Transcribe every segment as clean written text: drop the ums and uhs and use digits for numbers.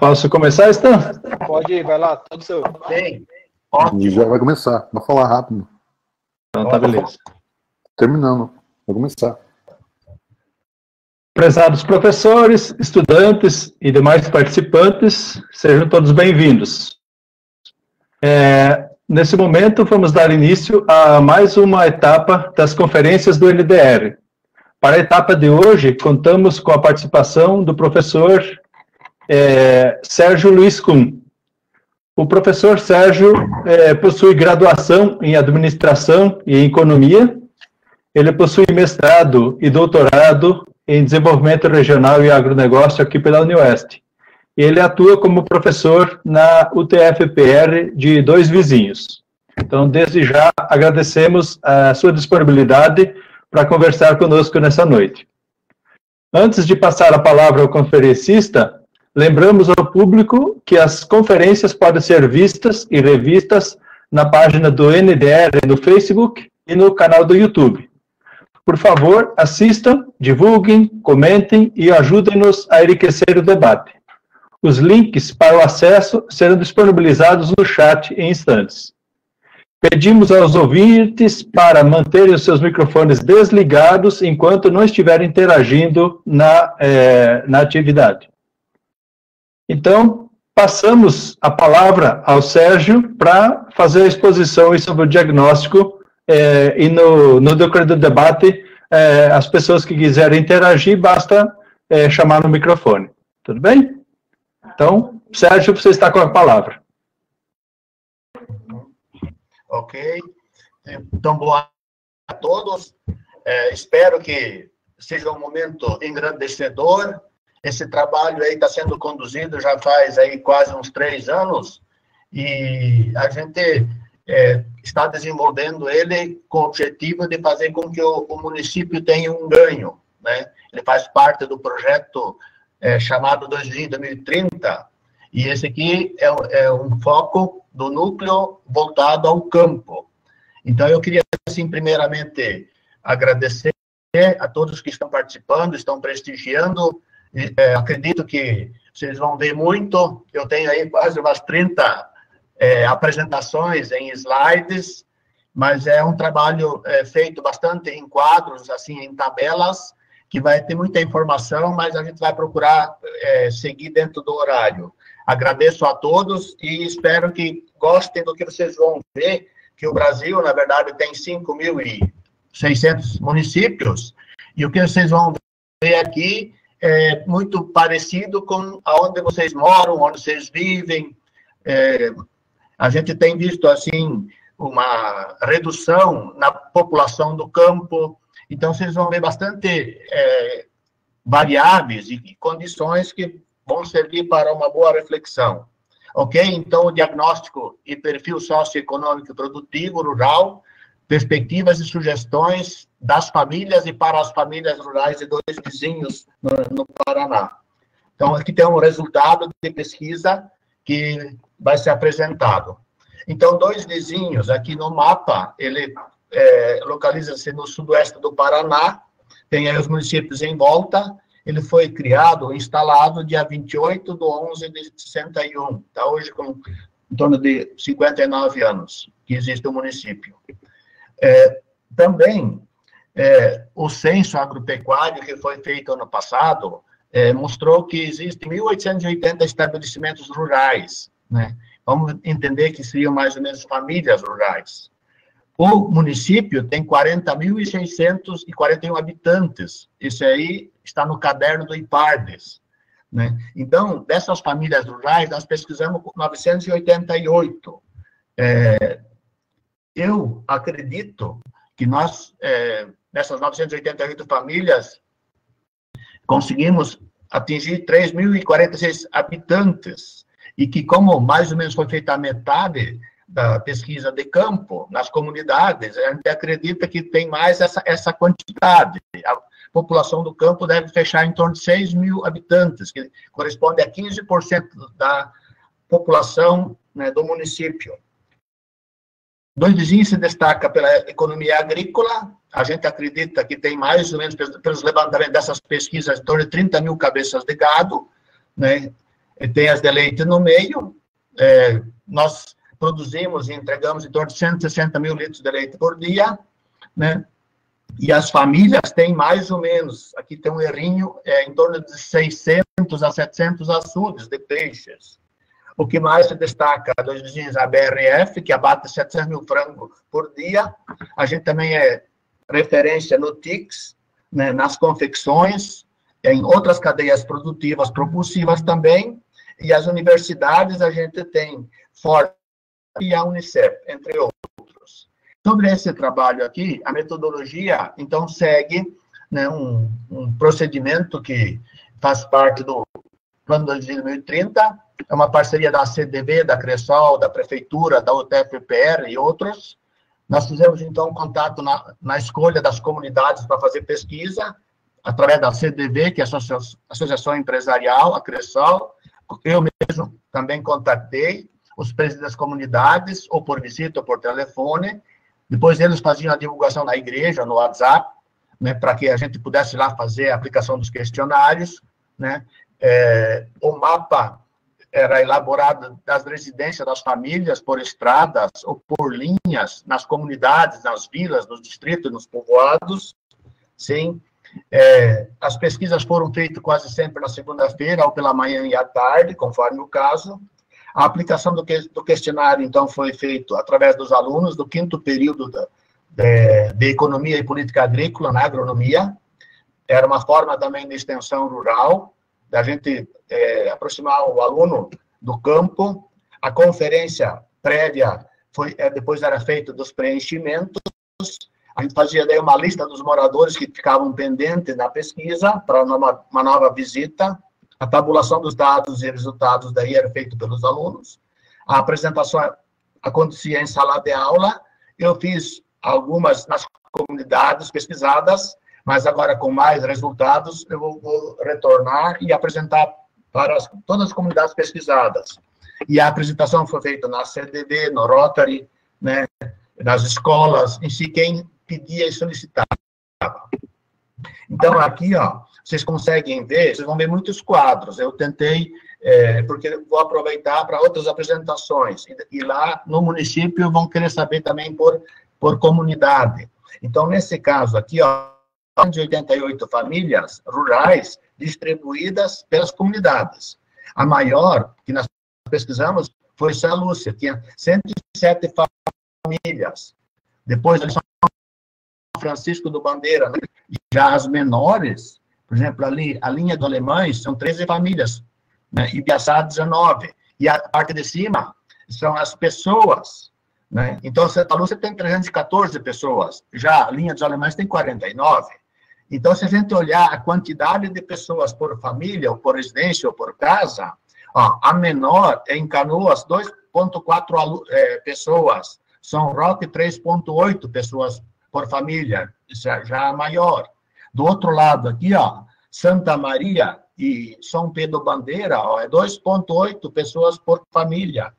Posso começar, Stan? Pode ir, vai lá, tudo seu. Bem, ótimo. Já vai começar, vou falar rápido. Então tá, beleza. Terminando, vai começar. Prezados professores, estudantes e demais participantes, sejam todos bem-vindos. Nesse momento, vamos dar início a mais uma etapa das conferências do NDR. Para a etapa de hoje, contamos com a participação do professor Sérgio Luiz Kuhn. O professor Sérgio possui graduação em Administração e em Economia. Ele possui mestrado e doutorado em Desenvolvimento Regional e Agronegócio aqui pela UniOeste. Ele atua como professor na UTF-PR de Dois Vizinhos. Então, desde já, agradecemos a sua disponibilidade para conversar conosco nessa noite. Antes de passar a palavra ao conferencista, lembramos ao público que as conferências podem ser vistas e revistas na página do NDR no Facebook e no canal do YouTube. Por favor, assistam, divulguem, comentem e ajudem-nos a enriquecer o debate. Os links para o acesso serão disponibilizados no chat em instantes. Pedimos aos ouvintes para manterem os seus microfones desligados enquanto não estiverem interagindo na atividade. Então, passamos a palavra ao Sérgio para fazer a exposição sobre o diagnóstico e no decorrer do debate, as pessoas que quiserem interagir, basta chamar no microfone. Tudo bem? Então, Sérgio, você está com a palavra. Ok. Então, boa a todos. Espero que seja um momento engrandecedor. Esse trabalho aí está sendo conduzido já faz aí quase uns 3 anos e a gente está desenvolvendo ele com o objetivo de fazer com que o município tenha um ganho, né? Ele faz parte do projeto chamado 2030 e esse aqui é um foco do núcleo voltado ao campo. Então, eu queria, assim, primeiramente, agradecer a todos que estão participando, estão prestigiando. Acredito que vocês vão ver muito. Eu tenho aí quase umas 30 apresentações em slides, mas é um trabalho feito bastante em quadros, assim, em tabelas, que vai ter muita informação, mas a gente vai procurar seguir dentro do horário. Agradeço a todos e espero que gostem do que vocês vão ver, que o Brasil, na verdade, tem 5.600 municípios, e o que vocês vão ver aqui é muito parecido com aonde vocês moram, onde vocês vivem. A gente tem visto, assim, uma redução na população do campo, então vocês vão ver bastante variáveis e condições que vão servir para uma boa reflexão. Ok? Então, o diagnóstico e perfil socioeconômico e produtivo rural, perspectivas e sugestões das famílias e para as famílias rurais de Dois Vizinhos no Paraná. Então, aqui tem um resultado de pesquisa que vai ser apresentado. Então, Dois Vizinhos, aqui no mapa, ele localiza-se no sudoeste do Paraná, tem aí os municípios em volta. Ele foi criado, instalado, dia 28 de 11 de 61. Está hoje com em torno de 59 anos que existe o município. Também, o censo agropecuário que foi feito ano passado mostrou que existem 1.880 estabelecimentos rurais, né? Vamos entender que seriam mais ou menos famílias rurais. O município tem 40.641 habitantes. Isso aí está no caderno do IPARDES, né? Então, dessas famílias rurais, nós pesquisamos 988. Eu acredito que nós, dessas 988 famílias, conseguimos atingir 3.046 habitantes, e que, como mais ou menos foi feita a metade da pesquisa de campo, nas comunidades, a gente acredita que tem mais essa quantidade. A população do campo deve fechar em torno de 6.000 habitantes, que corresponde a 15% da população, né, do município. Dois Vizinhos se destaca pela economia agrícola. A gente acredita que tem mais ou menos, pelos levantamentos dessas pesquisas, em torno de 30.000 cabeças de gado, né? tem as de leite no meio. Nós produzimos e entregamos em torno de 160 mil litros de leite por dia, né? E as famílias têm mais ou menos, aqui tem um errinho, em torno de 600 a 700 açudes de peixes. O que mais se destaca dos vizinhos, a BRF, que abate 700 mil frangos por dia. A gente também é referência no TICS, né, nas confecções, em outras cadeias produtivas propulsivas também. E as universidades, a gente tem Ford e a Unicef, entre outros. Sobre esse trabalho aqui, a metodologia, então, segue, né, um procedimento que faz parte do Plano 2030, é uma parceria da CDV, da Cressol, da Prefeitura, da UTFPR e outros. Nós fizemos, então, contato na escolha das comunidades para fazer pesquisa, através da CDV, que é a Associação Empresarial, a Cressol. Eu mesmo também contatei os presidentes das comunidades, ou por visita ou por telefone. Depois eles faziam a divulgação na igreja, no WhatsApp, né, para que a gente pudesse lá fazer a aplicação dos questionários, né. O mapa era elaborado das residências das famílias por estradas ou por linhas, nas comunidades, nas vilas, nos distritos, nos povoados, sim. As pesquisas foram feitas quase sempre na segunda-feira, ou pela manhã e à tarde, conforme o caso. A aplicação do questionário, então, foi feita através dos alunos do 5º período de Economia e Política Agrícola na Agronomia. Era uma forma também de extensão rural, da gente aproximar o aluno do campo. A conferência prévia depois era feita dos preenchimentos. A gente fazia daí uma lista dos moradores que ficavam pendentes da pesquisa para uma nova visita. A tabulação dos dados e resultados daí era feito pelos alunos. A apresentação acontecia em sala de aula. Eu fiz algumas nas comunidades pesquisadas, mas agora com mais resultados eu vou retornar e apresentar para todas as comunidades pesquisadas. E a apresentação foi feita na CDV, no Rotary, né, nas escolas, em si, quem pedia e solicitava. Então, aqui, ó, vocês conseguem ver, vocês vão ver muitos quadros. Eu tentei, porque vou aproveitar para outras apresentações. E lá no município vão querer saber também por comunidade. Então, nesse caso aqui, ó, 188 famílias rurais distribuídas pelas comunidades. A maior, que nós pesquisamos, foi São Lúcia, tinha 107 famílias. Depois, São Francisco do Bandeira, né? Já as menores, por exemplo, ali, a linha do Alemães, são 13 famílias, né? E Biaçá, 19. E a parte de cima são as pessoas, né? Então, Santa Lúcia tem 314 pessoas, já a linha dos Alemães tem 49. Então, se a gente olhar a quantidade de pessoas por família, ou por residência, ou por casa, ó, a menor é em Canoas, 2,4 pessoas, São Roque, 3,8 pessoas por família, já a maior. Do outro lado aqui, ó, Santa Maria e São Pedro Bandeira, ó, é 2,8 pessoas por família,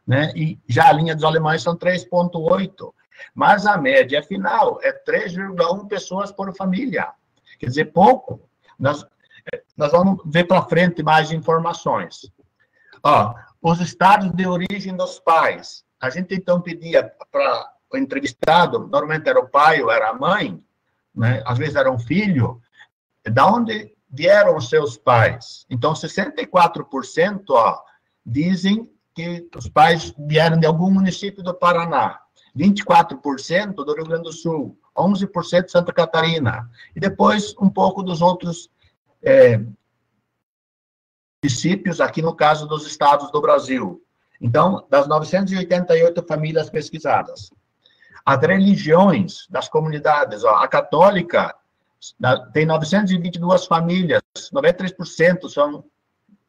né? E já a linha dos Alemães são 3,8. Mas a média final é 3,1 pessoas por família. Quer dizer, pouco. Nós vamos ver para frente mais informações. Ó, os estados de origem dos pais. A gente, então, pedia para o entrevistado, normalmente era o pai ou era a mãe, né? Às vezes era um filho, da onde vieram os seus pais. Então, 64%, ó, dizem que os pais vieram de algum município do Paraná. 24% do Rio Grande do Sul, 11% de Santa Catarina, e depois um pouco dos outros municípios, aqui no caso dos estados do Brasil. Então, das 988 famílias pesquisadas. As religiões das comunidades, ó, a católica tem 922 famílias, 93% são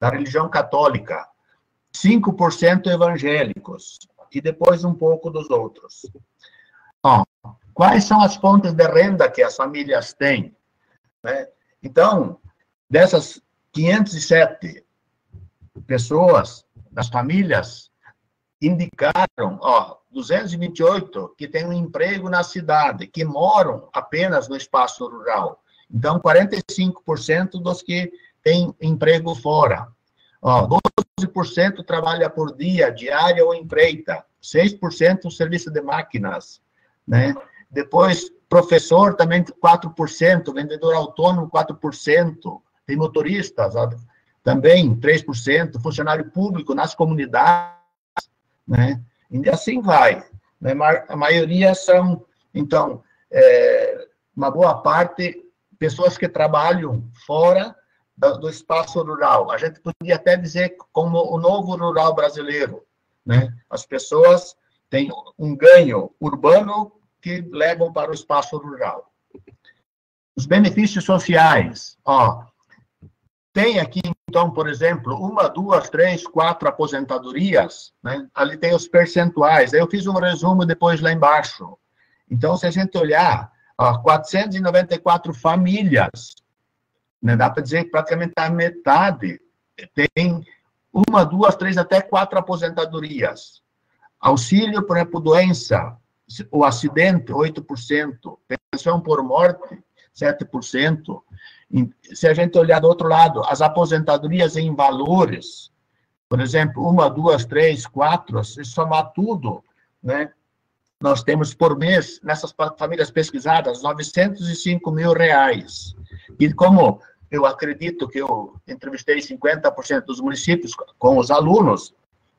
da religião católica, 5% evangélicos, e depois um pouco dos outros. Ó, quais são as fontes de renda que as famílias têm? Né? Então, dessas 507 pessoas, das famílias, indicaram, ó, 228 que têm um emprego na cidade, que moram apenas no espaço rural. Então, 45% dos que têm emprego fora. Ó, 12% trabalha por dia, diária ou empreita. 6% serviço de máquinas, né? Depois, professor também 4%, vendedor autônomo 4%, tem motoristas ó, também 3%, funcionário público nas comunidades, né? E assim vai. Né? A maioria são, então, uma boa parte, pessoas que trabalham fora do espaço rural. A gente podia até dizer como o novo rural brasileiro, né? As pessoas têm um ganho urbano que levam para o espaço rural. Os benefícios sociais, ó, tem aqui, então, por exemplo, 1, 2, 3, 4 aposentadorias, né? Ali tem os percentuais. Eu fiz um resumo depois lá embaixo. Então, se a gente olhar, ó, 494 famílias, né? Dá para dizer que praticamente a metade tem 1, 2, 3, até 4 aposentadorias. Auxílio, por exemplo, doença, o acidente, 8%. Pensão por morte, 7%. Se a gente olhar do outro lado, as aposentadorias em valores, por exemplo, 1, 2, 3, 4, se somar tudo, né, nós temos por mês, nessas famílias pesquisadas, R$905 mil. E como eu acredito que eu entrevistei 50% dos municípios com os alunos,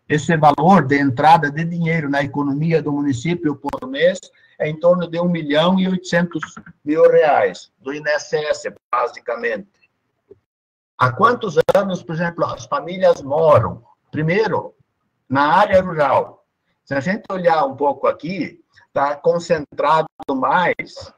esse valor de entrada de dinheiro na economia do município por mês é em torno de R$1.800.000, do INSS, basicamente. Há quantos anos, por exemplo, as famílias moram? Primeiro, na área rural. Se a gente olhar um pouco aqui, está concentrado mais,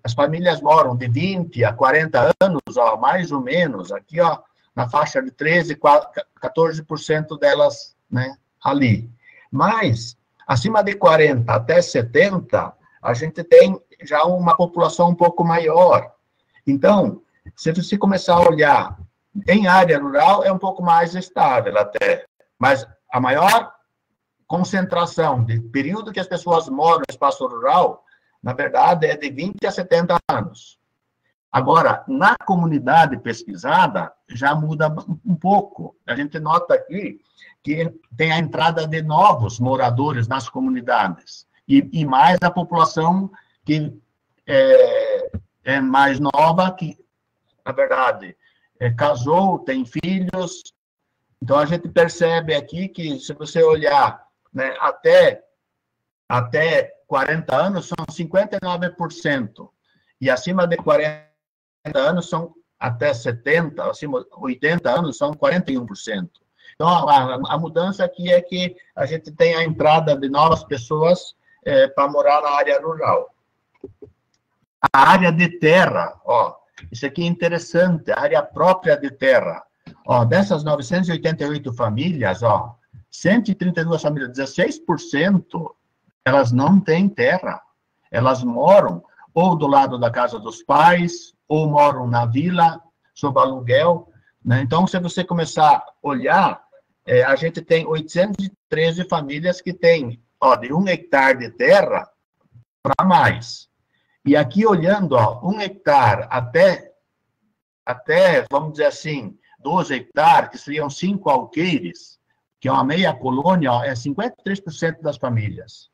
as famílias moram de 20 a 40 anos, ó, mais ou menos, aqui, ó, na faixa de 13, 14% delas, né, ali. Mas, acima de 40 até 70, a gente tem já uma população um pouco maior. Então, se você começar a olhar em área rural, é um pouco mais estável até. Mas a maior concentração de período que as pessoas moram no espaço rural, na verdade, é de 20 a 70 anos. Agora, na comunidade pesquisada, já muda um pouco. A gente nota aqui que tem a entrada de novos moradores nas comunidades. E mais a população que é mais nova, que, na verdade, casou, tem filhos. Então, a gente percebe aqui que, se você olhar, né, até 40 anos, são 59%. E acima de 40 anos, são até 70, acima de 80 anos, são 41%. Então, a mudança aqui é que a gente tem a entrada de novas pessoas para morar na área rural. A área de terra, ó, isso aqui é interessante, a área própria de terra. Ó, dessas 988 famílias, ó, 132 famílias, 16%, elas não têm terra. Elas moram ou do lado da casa dos pais, ou moram na vila, sob aluguel, né? Então, se você começar a olhar, a gente tem 813 famílias que têm, ó, de 1 hectare de terra para mais. E aqui, olhando, ó, 1 hectare até, vamos dizer assim, 12 hectares, que seriam 5 alqueires, que é uma meia colônia, ó, é 53% das famílias.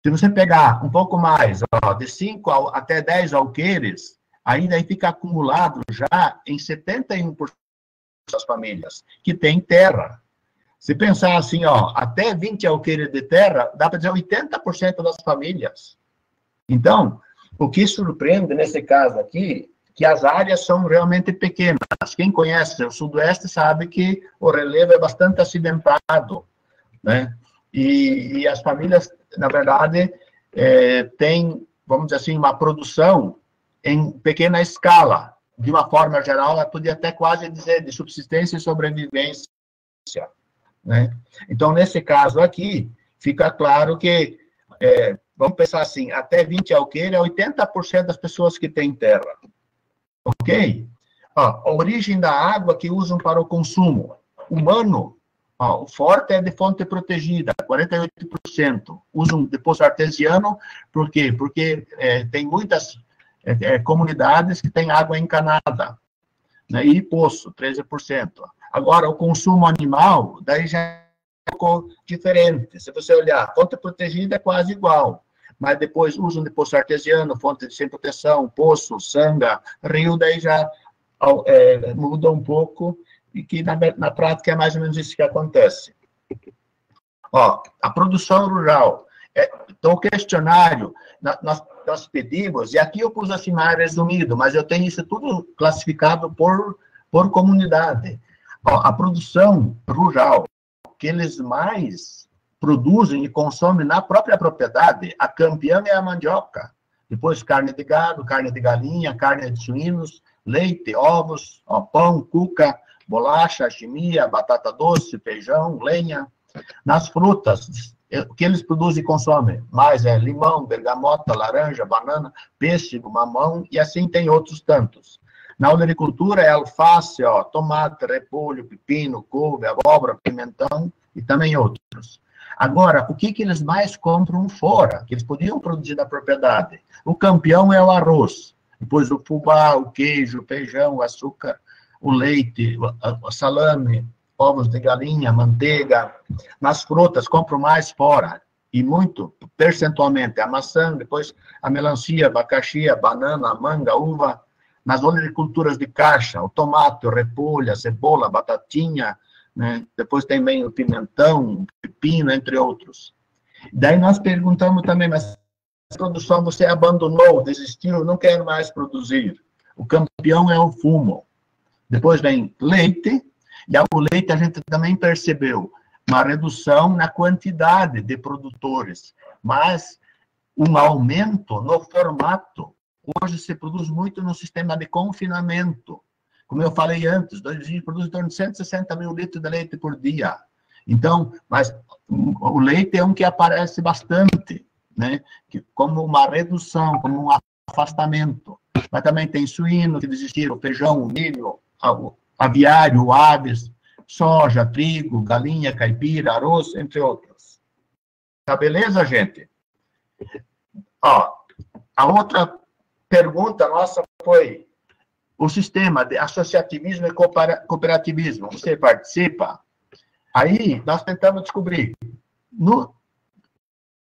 Se você pegar um pouco mais, ó, de 5 até 10 alqueires, ainda aí fica acumulado já em 71% das famílias que têm terra. Se pensar assim, ó, até 20 alqueires de terra, dá para dizer 80% das famílias. Então, o que surpreende nesse caso aqui, que as áreas são realmente pequenas. Quem conhece o Sudoeste sabe que o relevo é bastante acidentado, né? E as famílias, na verdade, têm, vamos dizer assim, uma produção em pequena escala. De uma forma geral, eu podia até quase dizer de subsistência e sobrevivência, né? Então, nesse caso aqui, fica claro que, vamos pensar assim, até 20 alqueires é 80% das pessoas que têm terra. Ok? Ó, a origem da água que usam para o consumo humano, ó, o forte é de fonte protegida, 48%. Usam de poço artesiano, por quê? Porque tem muitas comunidades que têm água encanada, né? E poço, 13%. Agora, o consumo animal, daí já é um pouco diferente. Se você olhar, fonte protegida é quase igual, mas depois usam de poço artesiano, fonte sem proteção, poço, sanga, rio, daí já muda um pouco, e que na prática é mais ou menos isso que acontece. Ó, a produção rural. Então, o questionário, nós pedimos, e aqui eu pus assim mais resumido, mas eu tenho isso tudo classificado por comunidade. Ó, a produção rural, que eles mais produzem e consomem na própria propriedade, a campeã é a mandioca. Depois, carne de gado, carne de galinha, carne de suínos, leite, ovos, ó, pão, cuca, bolacha, chimia, batata doce, feijão, lenha. Nas frutas, o que eles produzem e consomem? Mais limão, bergamota, laranja, banana, pêssego, mamão, e assim tem outros tantos. Na olericultura é alface, ó, tomate, repolho, pepino, couve, abóbora, pimentão e também outros. Agora, o que eles mais compram fora, que eles podiam produzir na propriedade? O campeão é o arroz, depois o fubá, o queijo, o feijão, o açúcar, o leite, o salame, ovos de galinha, manteiga. Nas frutas, compro mais fora, e muito, percentualmente, a maçã, depois a melancia, abacaxi, a banana, a manga, uva. Nas olericulturas de caixa, o tomate, o repolho, a cebola, a batatinha, né? Depois também o pimentão, o pepino, entre outros. Daí nós perguntamos também, mas a produção você abandonou, desistiu, não quer mais produzir. O campeão é o fumo. Depois vem leite, e o leite a gente também percebeu uma redução na quantidade de produtores, mas um aumento no formato. Hoje se produz muito no sistema de confinamento. Como eu falei antes, dois vizinhos produzem em torno de 160 mil litros de leite por dia. Então, mas o leite é um que aparece bastante, né? Como uma redução, como um afastamento. Mas também tem suíno, que desistiram, o feijão, o milho, aviário, o aves, soja, trigo, galinha, caipira, arroz, entre outros. Tá beleza, gente? Ó, a outra pergunta nossa foi o sistema de associativismo e cooperativismo. Você participa? Aí, nós tentamos descobrir.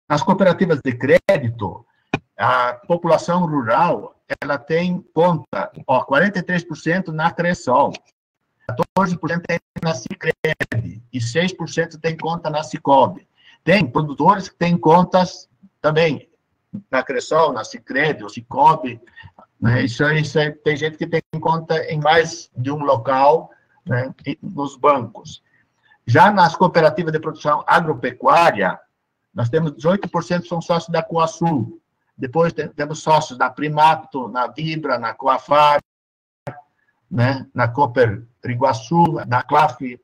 Nas cooperativas de crédito, a população rural, ela tem conta, 43% na Cressol, 14% tem na Sicredi e 6% tem conta na Sicobi. Tem produtores que têm contas também na Cressol, na Sicredi, ou Sicobi, né? Isso aí, tem gente que tem conta em mais de um local, né, nos bancos. Já nas cooperativas de produção agropecuária, nós temos 18% são sócios da Coasul. Depois temos sócios da Primato, na Vibra, na Coafar, né, na Cooper Iguaçu, na CLAF.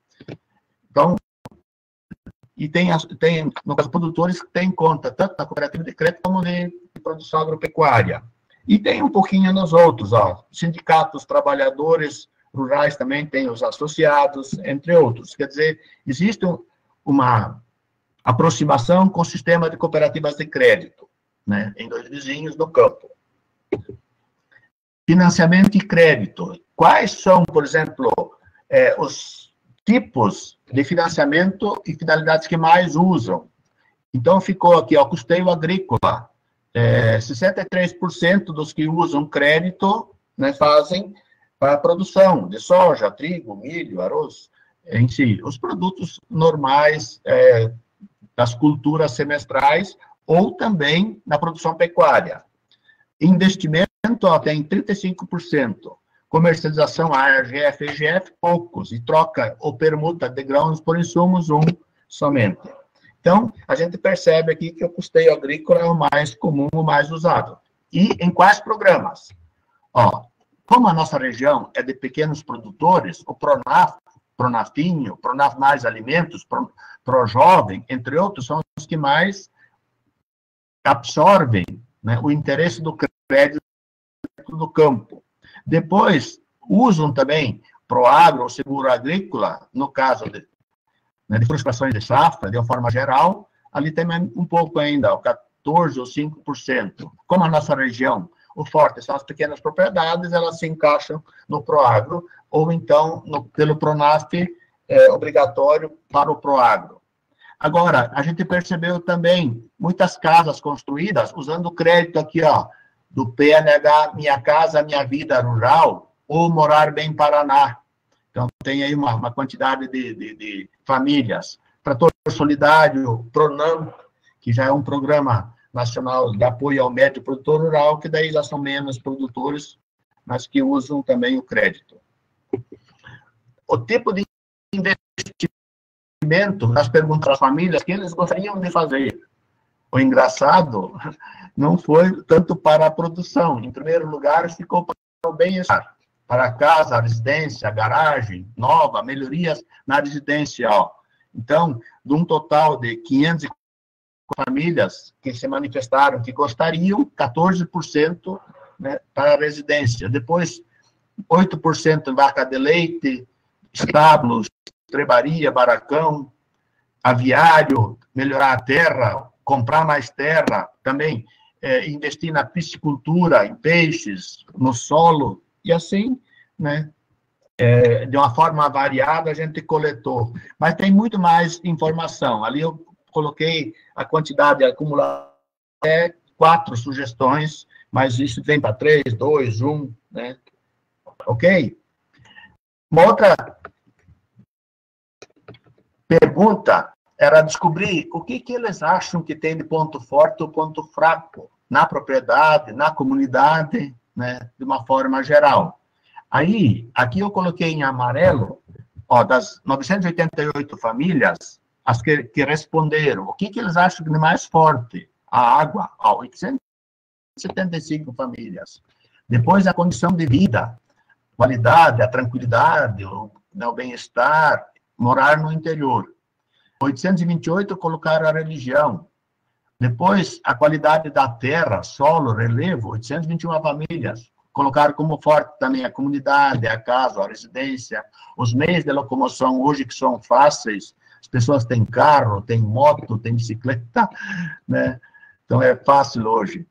Então, e tem no caso, produtores que têm conta, tanto na cooperativa de crédito como de produção agropecuária. E tem um pouquinho nos outros, ó, sindicatos, trabalhadores rurais também têm os associados, entre outros. Quer dizer, existe uma aproximação com o sistema de cooperativas de crédito, né, em dois vizinhos no campo. Financiamento e crédito. Quais são, por exemplo, os tipos de financiamento e finalidades que mais usam? Então, ficou aqui, ó, custeio agrícola. 63% dos que usam crédito, né, fazem para a produção de soja, trigo, milho, arroz, em si. Os produtos normais das culturas semestrais ou também na produção pecuária. Investimento, ó, tem 35%. Comercialização, ARGF, EGF, poucos. E troca ou permuta de grãos por insumos, somente. Então, a gente percebe aqui que o custeio agrícola é o mais comum, o mais usado. E em quais programas? Ó, como a nossa região é de pequenos produtores, o PRONAF, PRONAFinho, PRONAF Mais Alimentos, PROJovem, entre outros, são os que mais absorvem, né, o interesse do crédito do campo. Depois, usam também PROAGRO, ou seguro agrícola, no caso de frustrações de safra, de uma forma geral, ali tem um pouco ainda, 14% ou 5%. Como a nossa região, o forte são as pequenas propriedades, elas se encaixam no PROAGRO, ou então pelo PRONAF, obrigatório para o Proagro. Agora, a gente percebeu também muitas casas construídas usando o crédito aqui, ó, do PNH Minha Casa Minha Vida Rural ou Morar Bem Paraná. Então, tem aí uma quantidade de famílias. Trator Solidário, PRONAM, que já é um programa nacional de apoio ao médio produtor rural, que daí já são menos produtores, mas que usam também o crédito. O tipo de investimento, nas perguntas das famílias, que eles gostariam de fazer. O engraçado não foi tanto para a produção. Em primeiro lugar, ficou para o bem-estar. Para a casa, a residência, a garagem nova, melhorias na residência. Ó. Então, de um total de 500 famílias que se manifestaram que gostariam, 14%, né, para a residência. Depois, 8% em vaca de leite, estábulos, estrebaria, barracão, aviário, melhorar a terra, comprar mais terra, também investir na piscicultura, em peixes, no solo, e assim, né, de uma forma variada, a gente coletou. Mas tem muito mais informação. Ali eu coloquei a quantidade acumulada, 4 sugestões, mas isso vem para 3, 2, 1, né? Ok? Uma outra pergunta era descobrir o que eles acham que tem de ponto forte ou ponto fraco na propriedade, na comunidade, né, de uma forma geral. Aí, aqui eu coloquei em amarelo, ó, das 988 famílias, as que responderam, o que eles acham de mais forte? A água, ó, 875 famílias. Depois, a condição de vida, qualidade, a tranquilidade, o bem-estar, morar no interior. 828 colocaram a religião. Depois, a qualidade da terra, solo, relevo, 821 famílias. Colocaram como forte também a comunidade, a casa, a residência, os meios de locomoção hoje que são fáceis. As pessoas têm carro, têm moto, têm bicicleta, né? Então, é fácil hoje.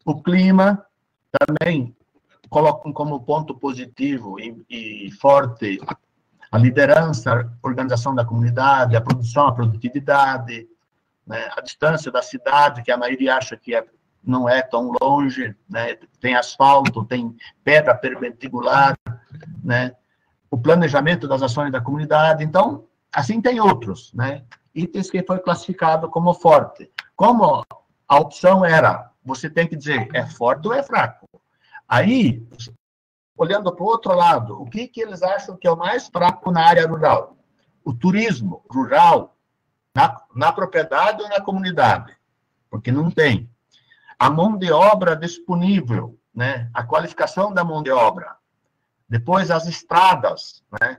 O clima também colocam como ponto positivo e forte a liderança, a organização da comunidade, a produção, a produtividade, né? A distância da cidade, que a maioria acha que não é tão longe, né? Tem asfalto, tem pedra perpendicular, né? O planejamento das ações da comunidade. Então, assim tem outros, né? Itens que foi classificado como forte. Como a opção era, você tem que dizer, é forte ou é fraco? Aí, olhando para o outro lado, o que eles acham que é o mais fraco na área rural? O turismo rural, na propriedade ou na comunidade? Porque não tem. A mão de obra disponível, né? A qualificação da mão de obra. Depois, as estradas, né?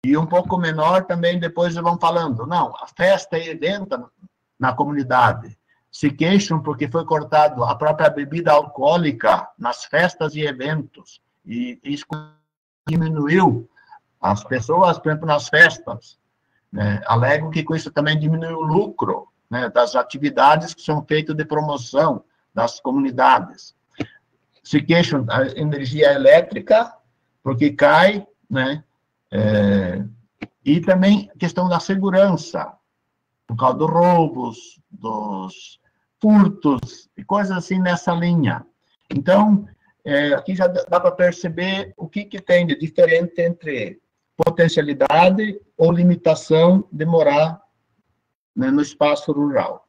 E um pouco menor também, depois vão falando, não, a festa e evento na comunidade. Se queixam porque foi cortado a própria bebida alcoólica nas festas e eventos. E isso diminuiu as pessoas, por exemplo, nas festas. Né? Alegam que com isso também diminuiu o lucro, né, das atividades que são feitas de promoção das comunidades. Se queixam da energia elétrica, porque cai, né? E também questão da segurança, por causa dos roubos, dos furtos, e coisas assim nessa linha. Então, aqui já dá para perceber o que tem de diferente entre potencialidade ou limitação de morar, né, no espaço rural.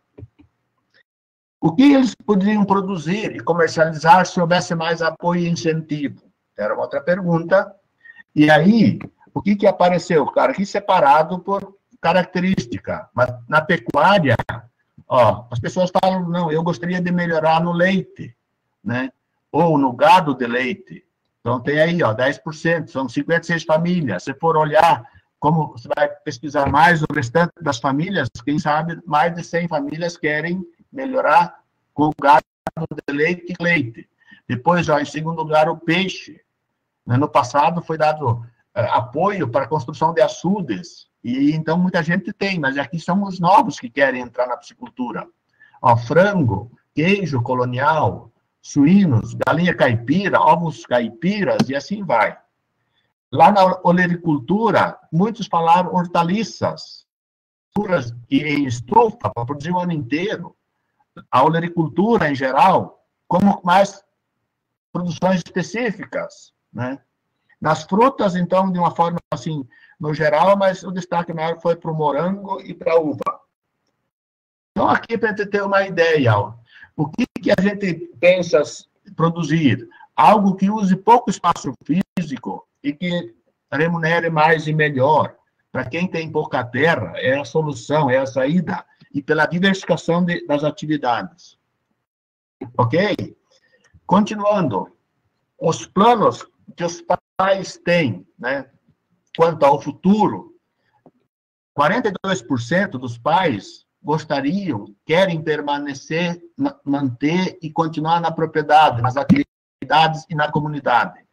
O que eles poderiam produzir e comercializar se houvesse mais apoio e incentivo? Era uma outra pergunta. E aí, o que apareceu? Cara, aqui separado por característica. Mas na pecuária, ó, as pessoas falam, não, eu gostaria de melhorar no leite, né? Ou no gado de leite. Então, tem aí, ó, 10%, são 56 famílias. Se for olhar como você vai pesquisar mais o restante das famílias, quem sabe mais de 100 famílias querem melhorar com o gado de leite e leite. Depois, ó, em segundo lugar, o peixe. No passado foi dado apoio para a construção de açudes, e então muita gente tem, mas aqui são os novos que querem entrar na piscicultura. Ó, frango, queijo colonial, suínos, galinha caipira, ovos caipiras, e assim vai. Lá na olericultura, muitos falaram hortaliças, e em estufa, para produzir o ano inteiro. A olericultura, em geral, como mais produções específicas, né? Nas frutas, então, de uma forma assim, no geral, mas o destaque maior foi para o morango e para a uva. Então, aqui, para a gente ter uma ideia, ó, o que a gente pensa produzir? Algo que use pouco espaço físico e que remunere mais e melhor. Para quem tem pouca terra, é a solução, é a saída, e pela diversificação das atividades. Ok? Continuando, os planos que os pais têm, né, quanto ao futuro, 42% dos pais querem permanecer, manter e continuar na propriedade, nas atividades e na comunidade.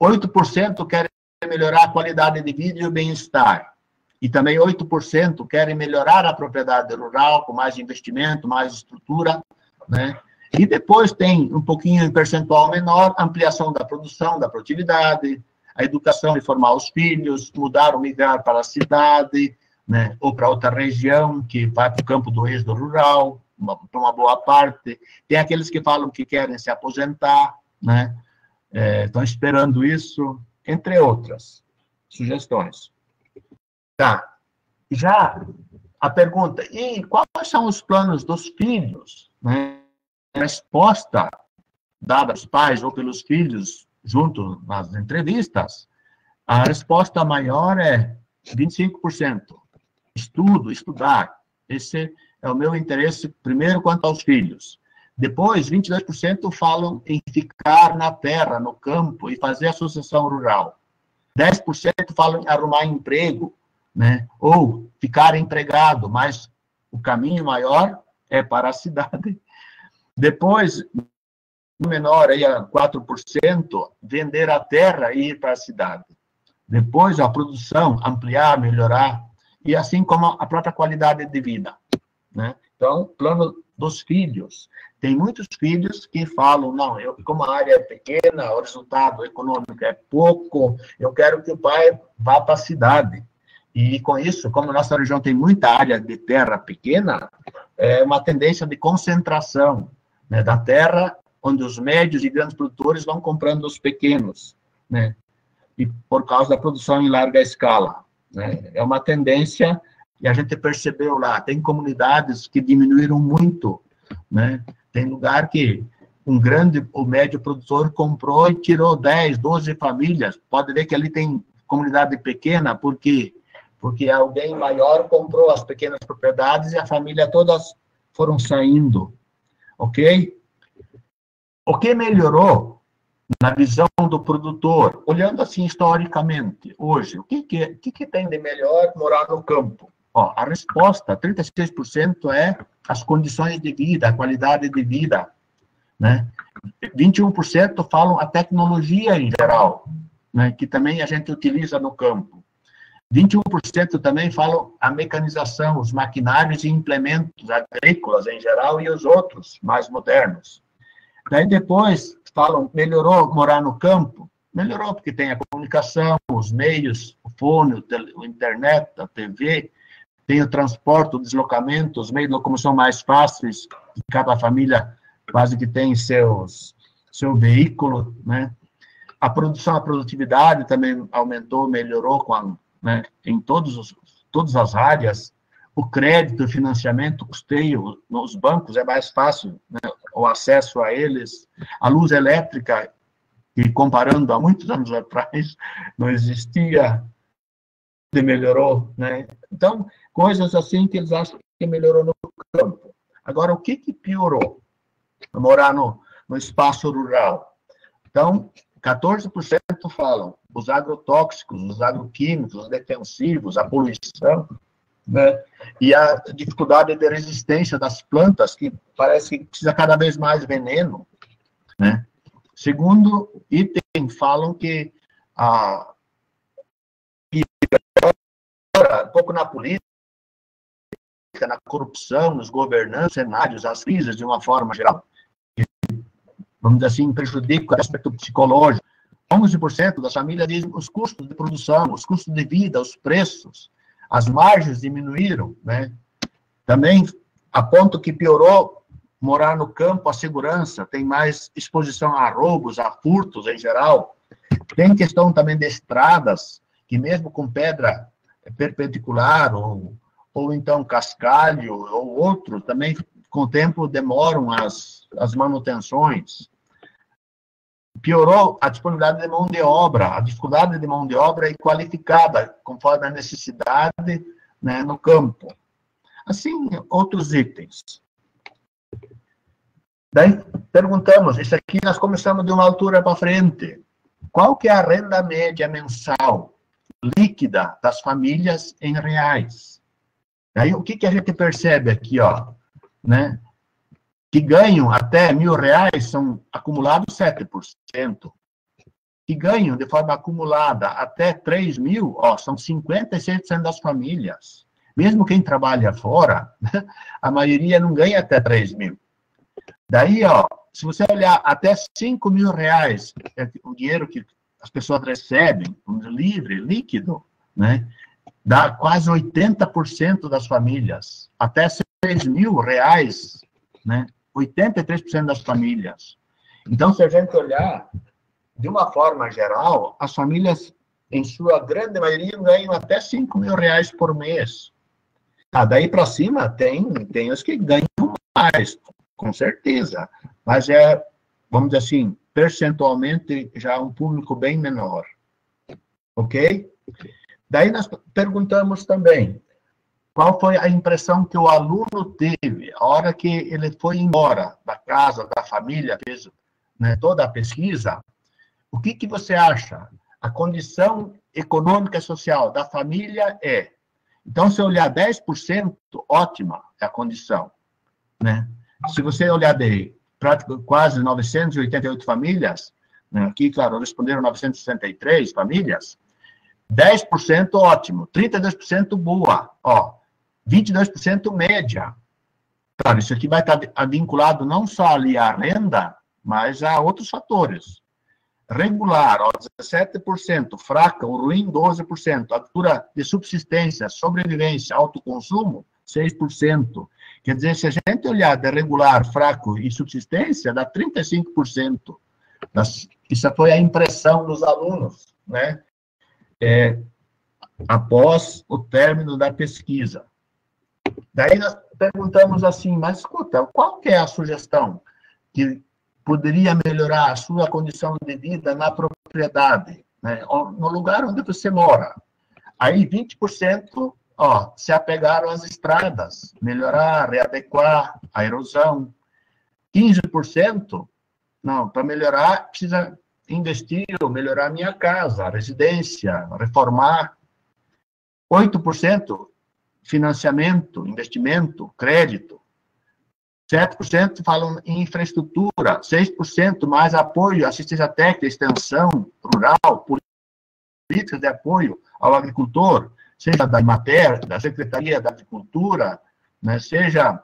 8% querem melhorar a qualidade de vida e o bem-estar. E também 8% querem melhorar a propriedade rural, com mais investimento, mais estrutura, né? E depois tem um pouquinho em percentual menor, ampliação da produção, da produtividade, a educação de formar os filhos, mudar ou migrar para a cidade, né? Ou para outra região, que vai para o campo do êxodo rural, para uma boa parte. Tem aqueles que falam que querem se aposentar, né? Estão esperando isso, entre outras sugestões. Tá. Já a pergunta, e quais são os planos dos filhos, né? A resposta dada aos pais ou pelos filhos, junto nas entrevistas, a resposta maior é 25%. Estudar. Esse é o meu interesse, primeiro, quanto aos filhos. Depois, 22% falam em ficar na terra, no campo, e fazer associação rural. 10% falam em arrumar emprego, né? Ou ficar empregado, mas o caminho maior é para a cidade. Depois, menor, aí a 4%, vender a terra e ir para a cidade. Depois, a produção, ampliar, melhorar, e assim como a própria qualidade de vida, né? Então, plano dos filhos. Tem muitos filhos que falam, não, como a área é pequena, o resultado econômico é pouco, eu quero que o pai vá para a cidade. E com isso, como a nossa região tem muita área de terra pequena, é uma tendência de concentração, né, da terra, onde os médios e grandes produtores vão comprando os pequenos, né? E por causa da produção em larga escala, né? É uma tendência, e a gente percebeu lá, tem comunidades que diminuíram muito, né? Tem lugar que um grande ou médio produtor comprou e tirou 10, 12 famílias. Pode ver que ali tem comunidade pequena, porque alguém maior comprou as pequenas propriedades e a família todas foram saindo, ok? O que melhorou na visão do produtor, olhando assim historicamente, hoje, o que tem de melhor morar no campo? Ó, a resposta, 36% é as condições de vida, a qualidade de vida, né? 21% falam a tecnologia em geral, né, que também a gente utiliza no campo. 21% também falam a mecanização, os maquinários e implementos agrícolas em geral e os outros mais modernos. Daí depois falam, melhorou morar no campo? Melhorou porque tem a comunicação, os meios, o fone, a internet, a TV, tem o transporte, o deslocamento, os meios de locomoção mais fáceis, cada família quase que tem seu veículo, né? A produção, a produtividade também aumentou, melhorou né, em todas as áreas. O crédito, o financiamento, o custeio nos bancos é mais fácil, né, o acesso a eles. A luz elétrica, que comparando a muitos anos atrás, não existia, melhorou, né? Então, coisas assim que eles acham que melhorou no campo. Agora, o que piorou? Morar no espaço rural. Então, 14% falam os agrotóxicos, os agroquímicos, os defensivos, a poluição, né? E a dificuldade de resistência das plantas, que parece que precisa cada vez mais veneno, né? Segundo item, falam que um pouco na política, na corrupção, nos governantes, cenários, as crises de uma forma geral, vamos dizer assim, prejudica o aspecto psicológico, 11% das famílias dizem os custos de produção, os custos de vida, os preços, as margens diminuíram, né? Também aponto que piorou morar no campo, a segurança, tem mais exposição a roubos, a furtos em geral. Tem questão também de estradas, que mesmo com pedra perpendicular, ou então cascalho, ou outro, também com o tempo demoram as manutenções. Piorou a disponibilidade de mão de obra, a dificuldade de mão de obra é qualificada, conforme a necessidade, né, no campo. Assim, outros itens. Daí, perguntamos, isso aqui nós começamos de uma altura para frente, qual que é a renda média mensal líquida das famílias em reais? Aí, o que a gente percebe aqui, ó, né? Que ganham até R$1.000 são acumulados 7%. Que ganham de forma acumulada até 3.000, ó, são 56% das famílias. Mesmo quem trabalha fora, né, a maioria não ganha até 3.000. Daí, ó, se você olhar até R$5.000, é o dinheiro que as pessoas recebem, livre, líquido, né, dá quase 80% das famílias. Até R$6.000, né, 83% das famílias. Então, se a gente olhar, de uma forma geral, as famílias, em sua grande maioria, ganham até R$5.000 por mês. Ah, daí para cima, tem os que ganham mais, com certeza. Mas vamos dizer assim, percentualmente, já um público bem menor. Ok? Daí nós perguntamos também, qual foi a impressão que o aluno teve a hora que ele foi embora da casa, da família, fez, né, toda a pesquisa? O que você acha? A condição econômica e social da família é. Então, se olhar 10%, ótima é a condição, né? Se você olhar de quase 988 famílias, né, aqui, claro, responderam 963 famílias, 10% ótimo, 32% boa, ó, 22% média. Claro, isso aqui vai estar vinculado não só ali à renda, mas a outros fatores. Regular, ó, 17%, fraca ou ruim, 12%, altura de subsistência, sobrevivência, autoconsumo, 6%. Quer dizer, se a gente olhar de regular, fraco e subsistência, dá 35%. Isso foi a impressão dos alunos, né? Após o término da pesquisa. Daí nós perguntamos assim, mas escuta, qual que é a sugestão que poderia melhorar a sua condição de vida na propriedade, né, no lugar onde você mora? Aí 20%, ó, se apegaram às estradas, melhorar, readequar a erosão. 15%, não, para melhorar, precisa investir ou melhorar minha casa, a residência, reformar. 8%, financiamento, investimento, crédito. 7% falam em infraestrutura, 6% mais apoio, assistência técnica, extensão rural, políticas de apoio ao agricultor, seja da Imater, da Secretaria da Agricultura, né, seja